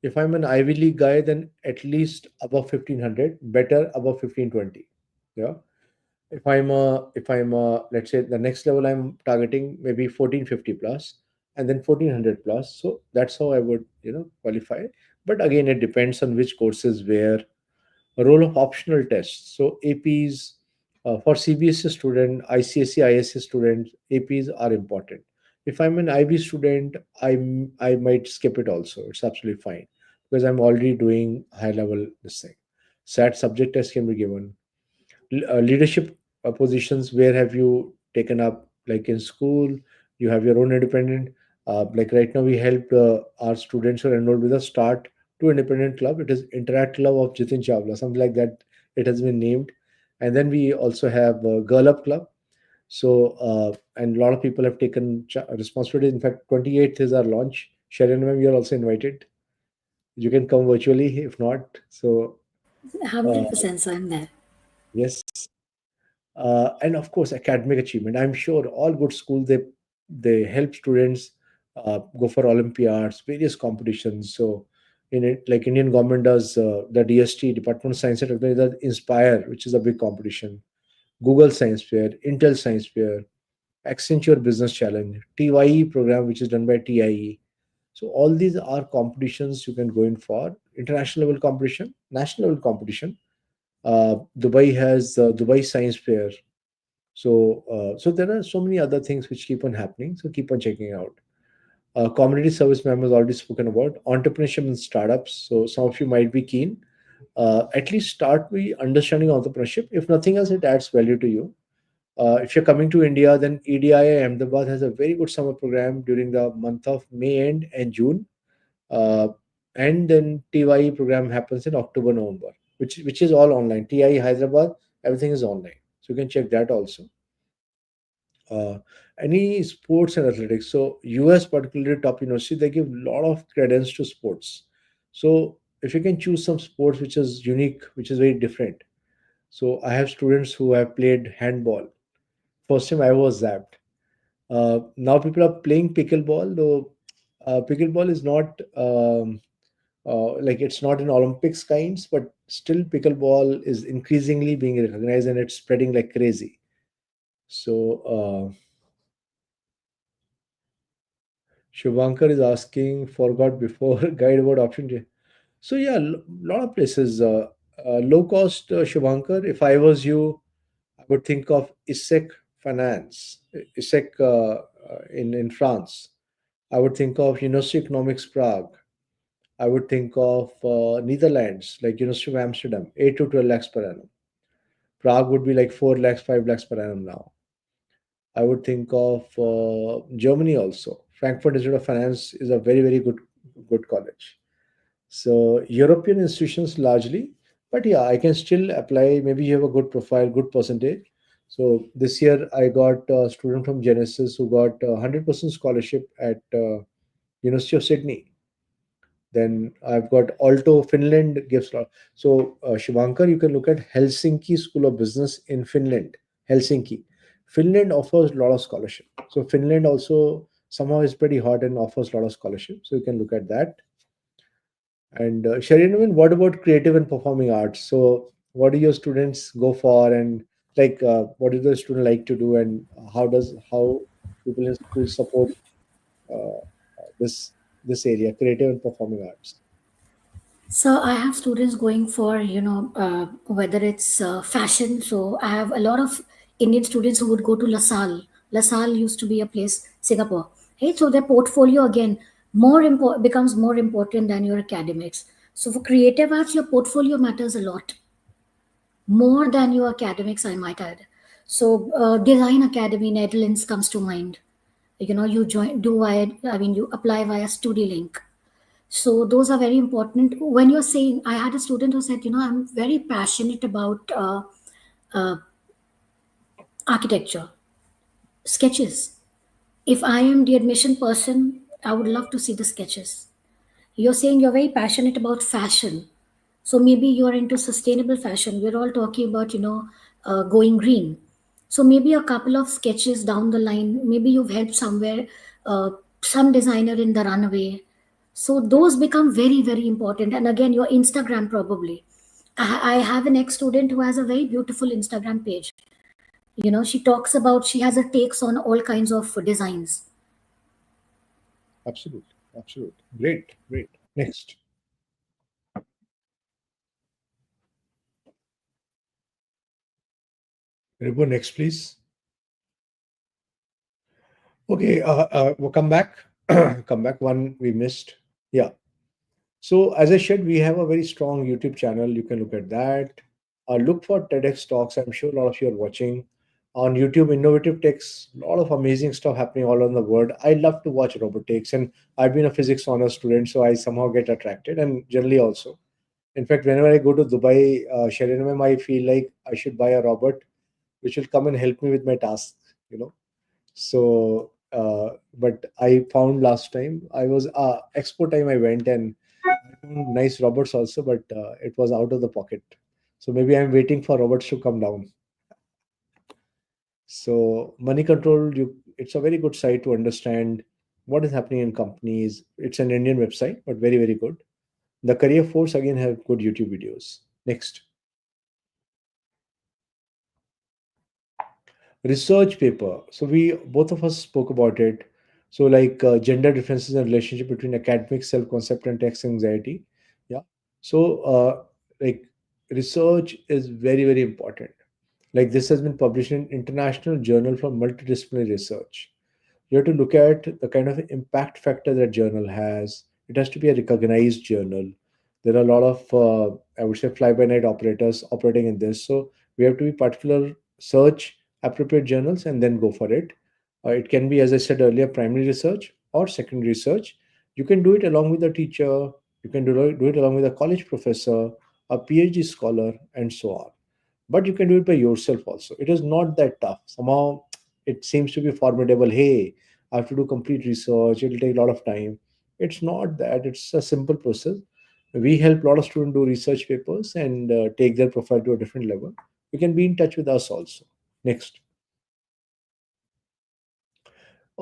If I'm an Ivy League guy, then at least above 1500, better above 1520. Yeah. If I'm let's say the next level I'm targeting maybe 1450 plus and then 1400 plus. So that's how I would, qualify. But again, it depends on which courses where. A role of optional tests. So APs for CBSE student, ICSE, ISS students, APs are important. If I'm an IB student, I might skip it also. It's absolutely fine because I'm already doing high level this thing. SAT subject test can be given. Leadership positions, where have you taken up, like in school you have your own independent, like right now we helped our students who are enrolled with us start to independent club. It is Interact Club of Jitin Chawla, something like that it has been named. And then we also have Girl Up Club. So and a lot of people have taken responsibility. In fact, 28th is our launch. Sharon ma'am, you're also invited. You can come virtually if not. So uh, 100%, so I'm there. yes. And of course academic achievement. I'm sure all good schools, they help students go for olympiads, various competitions. So in it, like Indian government does, the DST, Department of Science and Technology, does Inspire, which is a big competition. Google Science Fair, Intel Science Fair, Accenture Business Challenge, TYE program, which is done by TIE. So all these are competitions you can go in for. International level competition, national level competition. Dubai has Dubai Science Fair. So there are so many other things which keep on happening. So keep on checking out. Community service ma'am has already spoken about entrepreneurship and startups. So some of you might be keen. At least start with understanding entrepreneurship. If nothing else, it adds value to you. If you're coming to India, then EDIA Ahmedabad has a very good summer program during the month of May end and June. Uh, and then TYE program happens in October, November, which is all online. TIE Hyderabad, everything is online. So you can check that also. uh, any sports and athletics. So US, particularly top university, they give a lot of credence to sports. So if you can choose some sports which is unique, which is very different. So I have students who have played handball. First time I was zapped. Now people are playing pickleball, though pickleball is not like it's not an Olympics kinds, but still pickleball is increasingly being recognized and it's spreading like crazy. So Shubhankar is asking, forgot before, guide about option J. So yeah, lot of places. Low cost, Shubhankar. If I was you, I would think of ISEC Finance, ISEC in France. I would think of University of Economics Prague. I would think of Netherlands, like University of Amsterdam, 8 to 12 lakhs per annum. Prague would be like 4 lakhs, 5 lakhs per annum now. I would think of Germany also. Frankfurt Institute of Finance is a very, very good college. So European institutions largely, but yeah, I can still apply. Maybe you have a good profile, good percentage. So this year I got a student from Genesis who got 100% scholarship at University of Sydney. Then I've got Alto Finland gives lot. So Shivankar, you can look at Helsinki School of Business in Finland. Helsinki. Finland offers a lot of scholarship. So Finland also somehow is pretty hot and offers a lot of scholarship. So you can look at that. And Sharinavan, what about creative and performing arts? So what do your students go for, and like what do the student like to do, and how people in school support uh, this this area, creative and performing arts? So I have students going for, whether it's fashion. So I have a lot of Indian students who would go to LaSalle. LaSalle used to be a place, Singapore. Hey, so their portfolio again becomes more important than your academics. So for creative arts, your portfolio matters a lot more than your academics, I might add. So Design Academy, Netherlands comes to mind. You join do via, I mean, you apply via StudyLink. So those are very important. When you're saying, I had a student who said, I'm very passionate about uh, architecture, sketches. If I am the admission person, I would love to see the sketches. You're saying you're very passionate about fashion. So maybe you're into sustainable fashion. We're all talking about, going green. So maybe a couple of sketches down the line, maybe you've helped somewhere, uh, some designer in the runway. So those become very, very important. And again, your Instagram probably. I have an ex-student who has a very beautiful Instagram page. She talks about, she has her takes on all kinds of designs. Absolutely, absolutely, great, great. Next, Ribu, next, please. Okay, we'll come back. Come back. One we missed. Yeah. So as I said, we have a very strong YouTube channel. You can look at that. Look for TEDx talks. I'm sure a lot of you are watching on YouTube. Innovative Techs, a lot of amazing stuff happening all around the world. I love to watch robotics, and I've been a physics honor student, so I somehow get attracted, and generally also. In fact, whenever I go to Dubai, Sherinam, I feel like I should buy a robot which will come and help me with my tasks. So, but I found last time I was expo time I went, and I found nice robots also, but it was out of the pocket. So maybe I'm waiting for robots to come down. So money control, it's a very good site to understand what is happening in companies. It's an Indian website, but very, very good. The Career Force again have good YouTube videos. Next. Research paper. So we both of us spoke about it. So like gender differences and relationship between academic self-concept and text anxiety. Yeah. So like research is very, very important. Like this has been published in International Journal for Multidisciplinary Research. You have to look at the kind of impact factor that journal has. It has to be a recognized journal. There are a lot of, I would say, fly by night operators operating in this. So we have to be particular, search appropriate journals and then go for it. It can be, as I said earlier, primary research or secondary research. You can do it along with a teacher. You can do it along with a college professor, a PhD scholar, and so on. But you can do it by yourself also. It is not that tough. Somehow it seems to be formidable. Hey, I have to do complete research. It'll take a lot of time. It's not that. It's a simple process. We help a lot of students do research papers and take their profile to a different level. You can be in touch with us also. Next.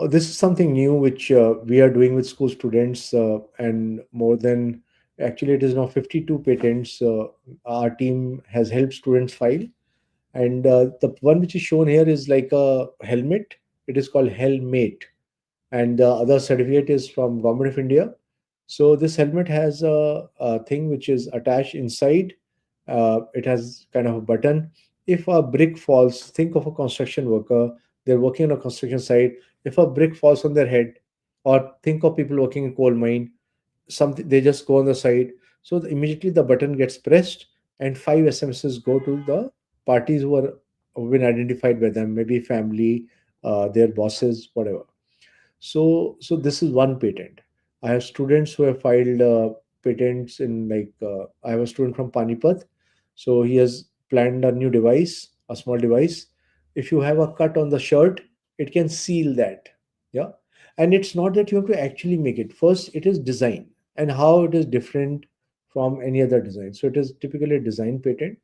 This is something new which we are doing with school students, and more than actually, it is now 52 patents. Our team has helped students file, and the one which is shown here is like a helmet. It is called Helmate, and the other certificate is from Government of India. So this helmet has a thing which is attached inside. It has kind of a button. If a brick falls, think of a construction worker. They're working on a construction site. If a brick falls on their head, or think of people working in coal mine, something they just go on the side. So immediately the button gets pressed, and five SMSs go to the parties who have been identified by them, maybe family, their bosses, whatever. So this is one patent. I have students who have filed patents in like I have a student from Panipat, so he has planned a new device, a small device. If you have a cut on the shirt, it can seal that. Yeah, and it's not that you have to actually make it. First, it is design. and how it is different from any other design. So it is typically a design patent.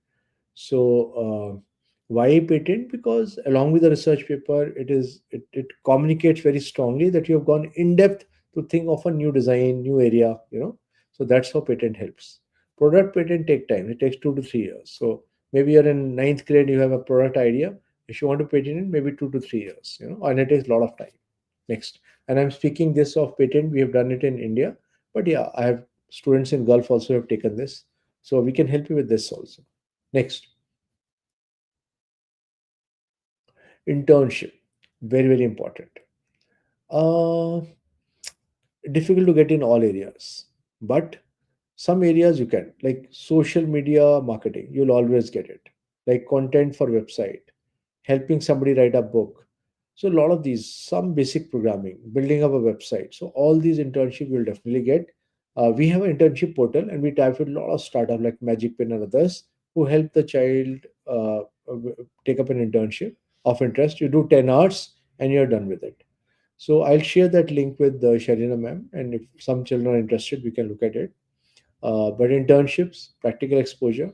So why patent? Because along with the research paper, it communicates very strongly that you have gone in depth to think of a new design, new area. So that's how patent helps. Product patent take time. It takes 2 to 3 years. So maybe you're in ninth grade, you have a product idea. If you want to patent it, maybe 2 to 3 years. And it takes a lot of time. Next, and I'm speaking this of patent. We have done it in India, but yeah, I have students in Gulf also have taken this, so we can help you with this also. Next, internship, very very important. Uh, Difficult to get in all areas, but some areas you can, like social media marketing, you'll always get it. Like content for website, helping somebody write a book. So a lot of these, some basic programming, building up a website. So all these internship you'll definitely get. We have an internship portal, and we tap with a lot of startup like Magic Pin and others who help the child take up an internship of interest. You do 10 hours and you're done with it. So I'll share that link with Sharina ma'am, and if some children are interested, we can look at it. But internships, practical exposure.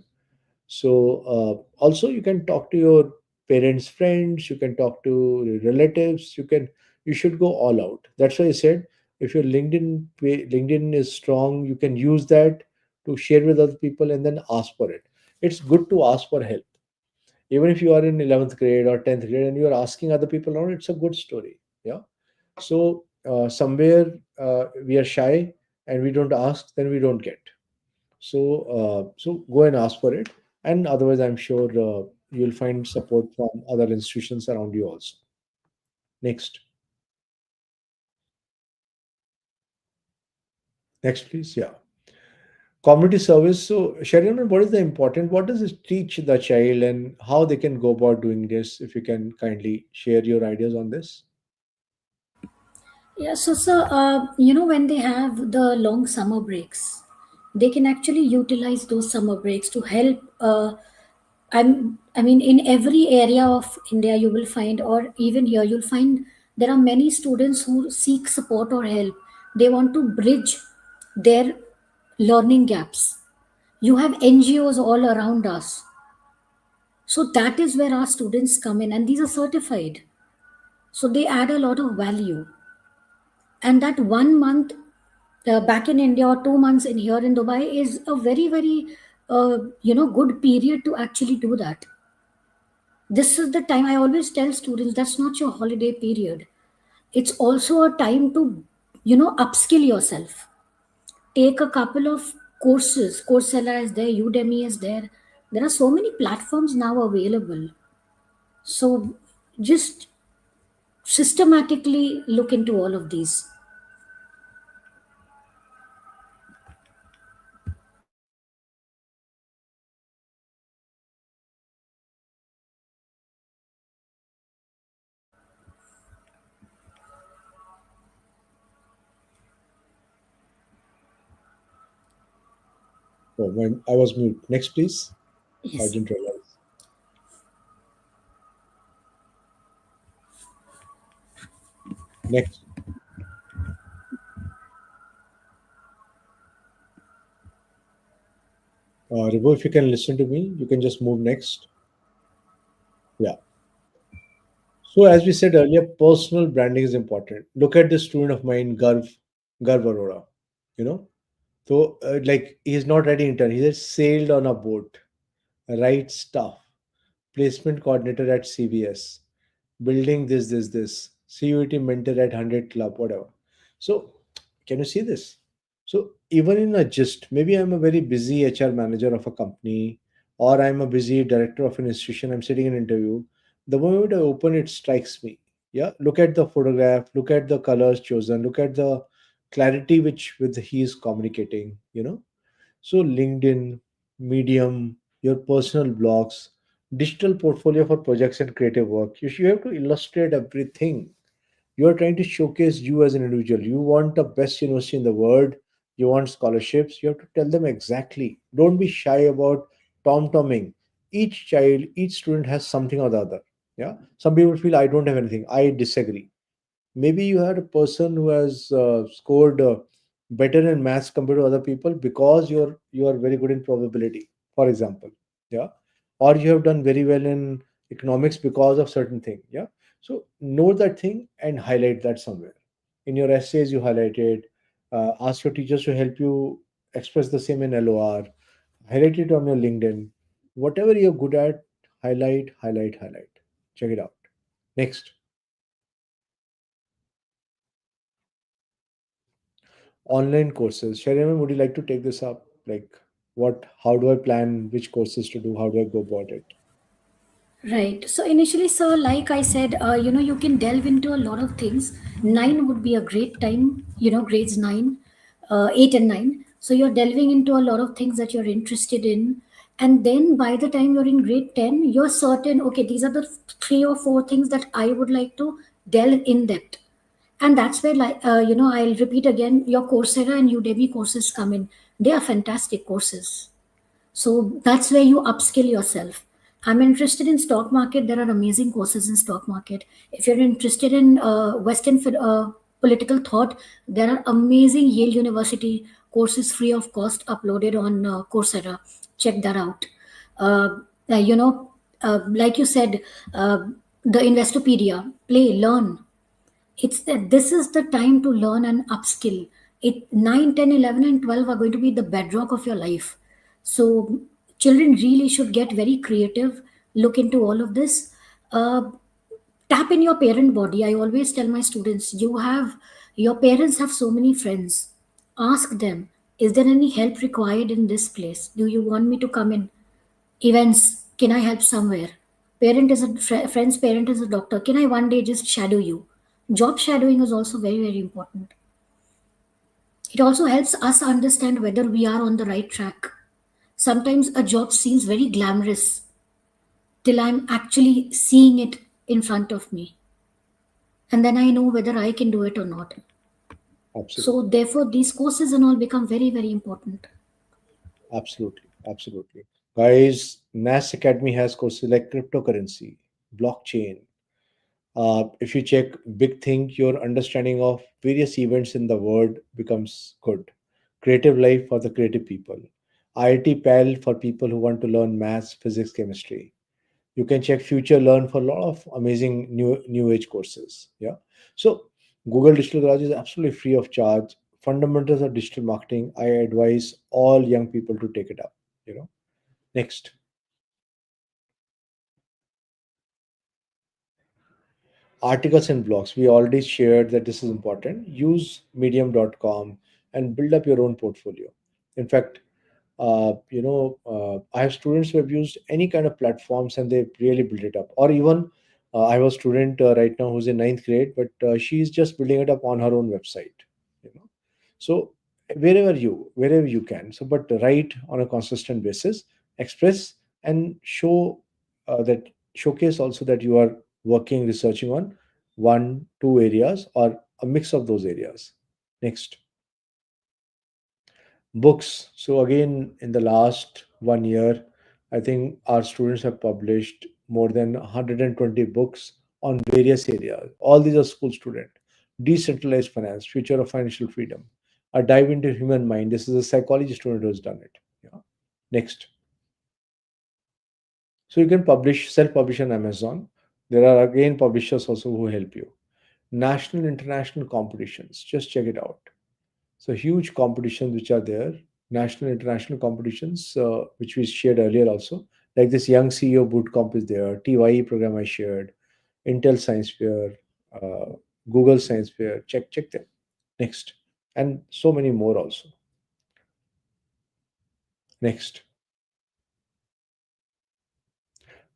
So also you can talk to your parents, friends. You can talk to your relatives. You should go all out. That's why I said if your LinkedIn is strong, you can use that to share with other people and then ask for it. It's good to ask for help, even if you are in 11th grade or 10th grade and you are asking other people around. It's a good story. Yeah. So somewhere we are shy and we don't ask, then we don't get. So go and ask for it, and otherwise, I'm sure you'll find support from other institutions around you also. Next, next, please. Yeah, community service. So, Sharian, what is the important? What does it teach the child, and how they can go about doing this? If you can kindly share your ideas on this. Yeah, so when they have the long summer breaks, they can actually utilize those summer breaks to help. I mean, in every area of India, you will find, or even here, you'll find there are many students who seek support or help. They want to bridge their learning gaps. You have NGOs all around us. So that is where our students come in, and these are certified. So they add a lot of value. And that 1 month back in India or 2 months in here in Dubai is a very, very, good period to actually do that. This is the time I always tell students that's not your holiday period. It's also a time to, upskill yourself. Take a couple of courses. Coursera is there, Udemy is there. There are so many platforms now available. So just systematically look into all of these. Oh, I was mute. Next, please. I Yes. didn't realize. Next, Ribu, if you can listen to me, you can just move next. Yeah. So as we said earlier, personal branding is important. Look at the student of mine, Garv Arora. You know, so like he's not writing intern. He just sailed on a boat, right stuff, placement coordinator at CVS, building this, CUET mentor at 100 Club, whatever. So can you see this? So even in a gist, maybe I'm a very busy HR manager of a company, or I'm a busy director of an institution. I'm sitting in an interview. The moment I open it, strikes me. Yeah, look at the photograph, look at the colors chosen, look at the clarity which with he is communicating. So LinkedIn, Medium, your personal blogs, digital portfolio for projects and creative work. You have to illustrate everything. You are trying to showcase you as an individual. You want the best university in the world. You want scholarships. You have to tell them exactly. Don't be shy about tom-tomming. Each child, each student has something or the other. Yeah. Some people feel I don't have anything. I disagree. Maybe you had a person who has scored better in maths compared to other people because you are very good in probability, for example. Yeah. Or you have done very well in economics because of certain thing. Yeah. So know that thing and highlight that somewhere in your essays. You highlight it. Ask your teachers to help you express the same in LOR. Highlight it on your LinkedIn. Whatever you're good at, highlight, highlight, highlight. Check it out. Next. Online courses. Sharima, would you like to take this up? Like, how do I plan which courses to do? How do I go about it? Right. So initially, sir, like I said, you can delve into a lot of things. Nine would be a great time. Grades nine, eight, and nine. So you're delving into a lot of things that you're interested in, and then by the time you're in grade 10, you're certain. Okay, these are the three or four things that I would like to delve in depth, and that's where, like, I'll repeat again, your Coursera and Udemy courses come in. They are fantastic courses, so that's where you upskill yourself. I'm interested in stock market. There are amazing courses in stock market. If you're interested in political thought, there are amazing Yale University courses free of cost uploaded on Coursera. Check that out. Uh, uh, you know, like you said, uh, the Investopedia, play, learn. It's that this is the time to learn and upskill. 9, 10, 11, and 12 are going to be the bedrock of your life. So children really should get very creative, look into all of this. uh, Tap in your parent body. I always tell my students, your parents have so many friends. Ask them, is there any help required in this place? Do you want me to come in events? Can I help somewhere? Friend's parent is a doctor. Can I one day just shadow you? Job shadowing is also very, very important. It also helps us understand whether we are on the right track. Sometimes a job seems very glamorous till I'm actually seeing it in front of me, and then I know whether I can do it or not. So Absolutely. therefore these courses and all become very, very important. Absolutely. Absolutely. Guys, NAS Academy has courses like cryptocurrency, blockchain. If you check big thing, your understanding of various events in the world becomes good. Creative life for the creative people. IIT PAL for people who want to learn maths, physics, chemistry. You can check Future Learn for a lot of amazing new age courses. Yeah. So Google Digital Garage is absolutely free of charge. Fundamentals of digital marketing. I advise all young people to take it up. You know. Next. Articles and blogs. We already shared that this is important. Use medium.com and build up your own portfolio. In fact, I have students who have used any kind of platforms and they really build it up. Or even I have a student right now who's in ninth grade, but she's just building it up on her own website. You know, so wherever you can. So, but write on a consistent basis, express and show that showcase also that you are working, researching on one, two areas or a mix of those areas. Next. Books. So again, in the last 1 year, I think our students have published more than 120 books on various areas. All these are school student. Decentralized finance, future of financial freedom. A dive into human mind. This is a psychology student who has done it. Yeah. Next. So you can self-publish on Amazon. There are again publishers also who help you. National, international competitions. Just check it out. So huge competitions which are there, national, international competitions, which we shared earlier also. Like this Young CEO Bootcamp is there, TYE program I shared, Intel Science Fair, uh, Google Science Fair. Check them. Next, and so many more also. Next,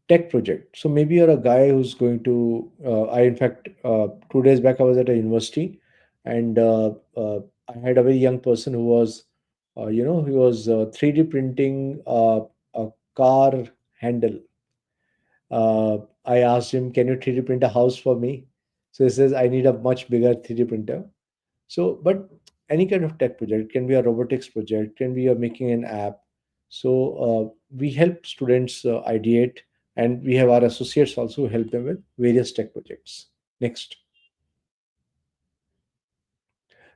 tech project. So maybe you're a guy who's going to. I in fact 2 days back I was at a university, and I had a very young person who was, he was 3D printing a car handle. I asked him, "Can you 3D print a house for me?" So he says, "I need a much bigger 3D printer." So, but any kind of tech project, it can be a robotics project, can be a making an app. So we help students ideate, and we have our associates also who help them with various tech projects. Next,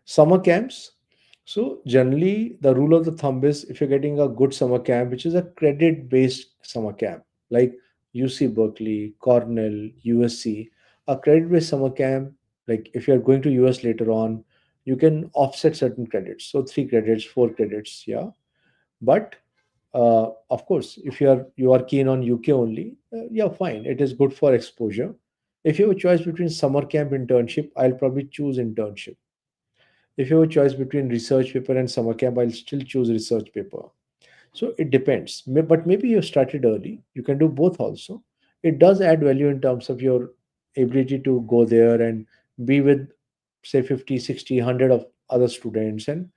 summer camps. So generally, the rule of the thumb is if you're getting a good summer camp, which is a credit-based summer camp, like UC Berkeley, Cornell, USC, a credit-based summer camp, like if you're going to US later on, you can offset certain credits. So 3 credits, 4 credits, yeah. But of course, if you are keen on UK only, yeah, fine. It is good for exposure. If you have a choice between summer camp internship, I'll probably choose internship. If you have a choice between research paper and summer camp, I'll still choose research paper. So it depends. But maybe you started early. You can do both also. It does add value in terms of your ability to go there and be with, say, 50, 60, 100 of other students. And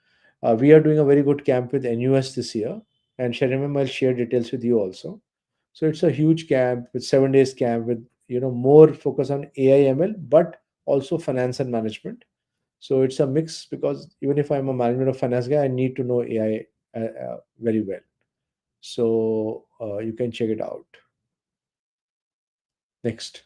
we are doing a very good camp with NUS this year. And Sharimam, I'll share details with you also. So it's a huge camp with 7 days camp with more focus on AI ML, but also finance and management. So it's a mix because even if I'm a management of finance guy, I need to know AI very well. So you can check it out. Next.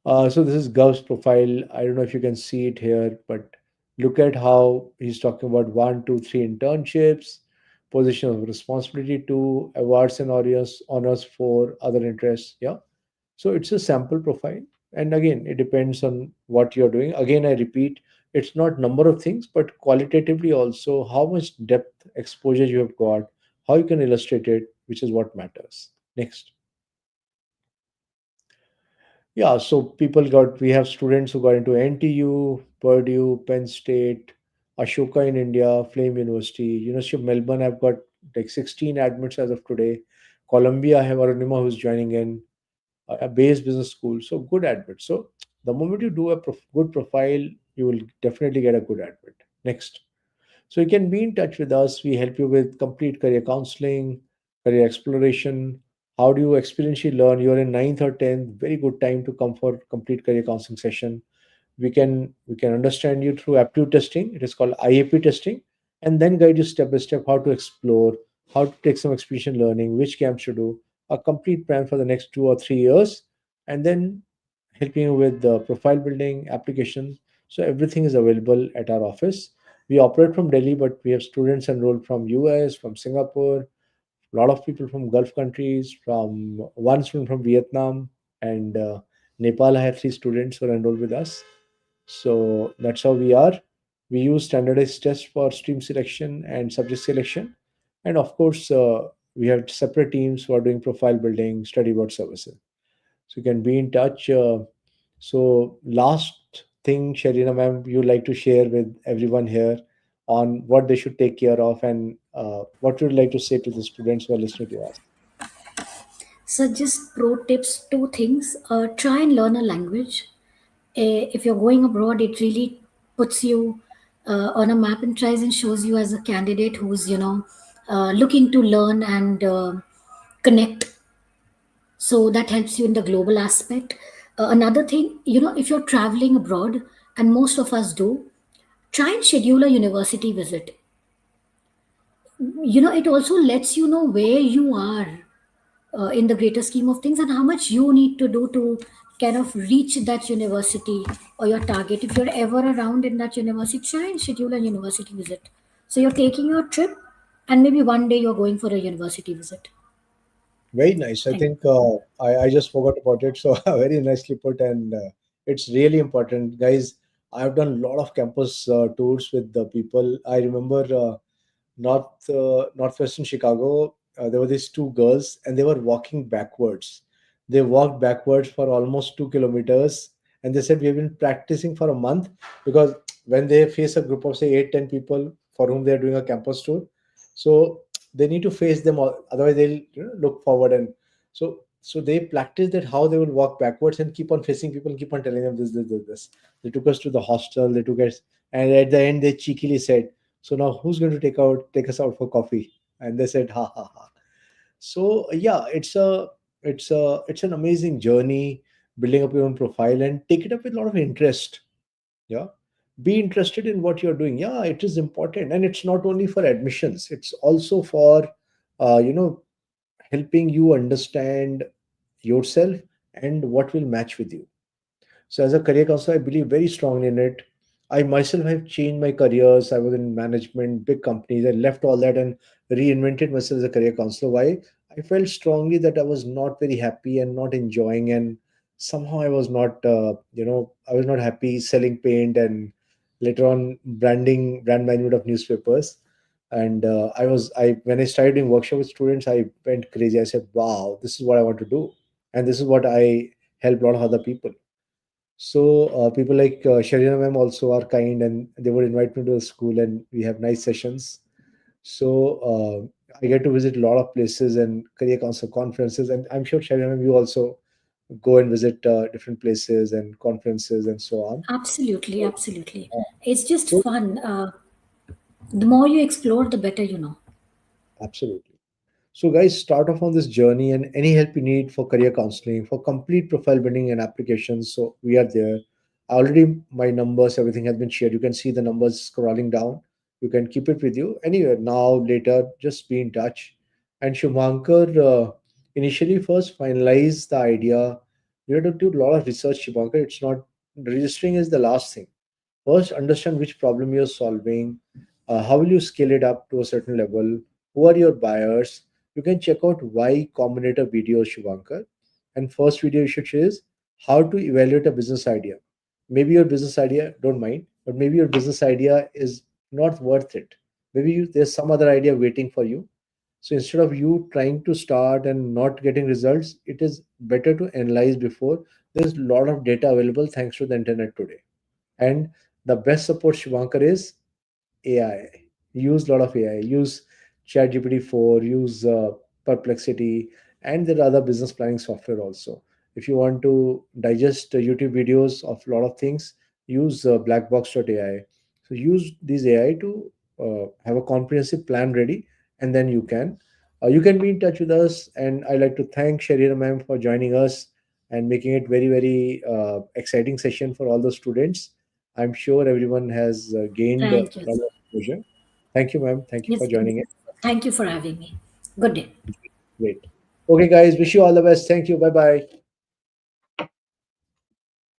So this is Gau's profile. I don't know if you can see it here, but look at how he's talking about one, two, three internships, position of responsibility two, awards and honors for other interests. Yeah. So it's a sample profile. And again, it depends on what you're doing. Again, I repeat, it's not number of things, but qualitatively also how much depth exposure you have got, how you can illustrate it, which is what matters. Next. Yeah, so we have students who got into NTU, Purdue, Penn State, Ashoka in India, Flame University, University of Melbourne. I've got like 16 admits as of today. Columbia, I have Arunima who's joining in, a base business school. So good admit. So the moment you do a good profile, you will definitely get a good admit. Next. So you can be in touch with us. We help you with complete career counseling, career exploration. How do you experientially learn? You're in ninth or 10th, very good time to come for complete career counseling session. We can understand you through aptitude testing. It is called IAP testing, and then guide you step by step how to explore, how to take some experiential learning, which camps to do, a complete plan for the next 2 or 3 years, and then helping you with the profile building application. So everything is available at our office. We operate from Delhi, but we have students enrolled from US, from Singapore, a lot of people from Gulf countries, from one student from Vietnam, and Nepal. I have 3 students who are enrolled with us. So that's how we are. We use standardized tests for stream selection and subject selection. And of course, we have separate teams who are doing profile building, study board services. So you can be in touch. So last thing, Sharina ma'am, you like to share with everyone here on what they should take care of and what would you like to say to the students who are listening to us? So, just pro tips, two things. Try and learn a language. If you're going abroad, it really puts you on a map and tries and shows you as a candidate who's, looking to learn and connect. So that helps you in the global aspect. Another thing, if you're traveling abroad, and most of us do, try and schedule a university visit. It also lets you know where you are in the greater scheme of things and how much you need to do to kind of reach that university or your target. If you're ever around in that university, try and schedule a university visit. So you're taking your trip, and maybe one day you're going for a university visit. Very nice. I Thank think I just forgot about it. So very nicely put, and it's really important, guys. I've done a lot of campus tours with the people. I remember northwestern Chicago. There were these 2 girls, and they were walking backwards. They walked backwards for almost 2 kilometers, and they said we have been practicing for a month because when they face a group of say 8, 10 people for whom they are doing a campus tour, so they need to face them all, otherwise they'll look forward. And so they practiced that how they will walk backwards and keep on facing people and keep on telling them this. They took us to the hostel, they took us, and at the end they cheekily said, so now who's going to take us out for coffee? And they said, ha ha ha. So yeah, it's an amazing journey building up your own profile and take it up with a lot of interest. Yeah. Be interested in what you're doing. Yeah, it is important. And it's not only for admissions, it's also for uh, you know, helping you understand yourself and what will match with you. So as a career counselor, I believe very strongly in it. I myself have changed my careers. I was in management, big companies. I left all that and reinvented myself as a career counselor. Why? I felt strongly that I was not very happy and not enjoying, and somehow I was not, I was not happy selling paint and later on brand management of newspapers. And when I started doing workshop with students, I went crazy. I said, "Wow, this is what I want to do, and this is what I help a lot of other people." So people like Sharina ma'am also are kind, and they would invite me to the school, and we have nice sessions. So I get to visit a lot of places and career council conferences, and I'm sure Sharina ma'am, you also go and visit different places and conferences and so on. Absolutely, absolutely. Uh, It's just so fun. The more you explore, the better you know. absolutely. So, guys, start off on this journey and any help you need for career counseling, for complete profile building and applications. So, we are there. Already, my numbers, everything has been shared. You can see the numbers scrolling down. You can keep it with you anywhere now, later, just be in touch. And Shubhankar, initially, first finalize the idea. You have to do a lot of research, Shubhankar. It's not registering is the last thing. First, understand which problem you're solving. How will you scale it up to a certain level? Who are your buyers? You can check out Y Combinator videos, Shubhankar. And first video you should share is how to evaluate a business idea. Maybe your business idea, don't mind, but maybe your business idea is not worth it. There's some other idea waiting for you. So instead of you trying to start and not getting results, it is better to analyze before. There's a lot of data available thanks to the internet today. And the best support, Shivankar, is AI. Use a lot of AI. Use ChatGPT 4, use Perplexity, and there are other business planning software also. If you want to digest YouTube videos of a lot of things, use blackbox.ai. So use these AI to have a comprehensive plan ready, and then you can be in touch with us. And I'd like to thank Sharina ma'am for joining us and making it very, very exciting session for all the students. I'm sure everyone has gained a Thank you. lot of exposure. Thank you, ma'am. Thank you Yes, for joining in. thank you for having me. Good day. Great. Okay, guys, wish you all the best. Thank you. Bye bye.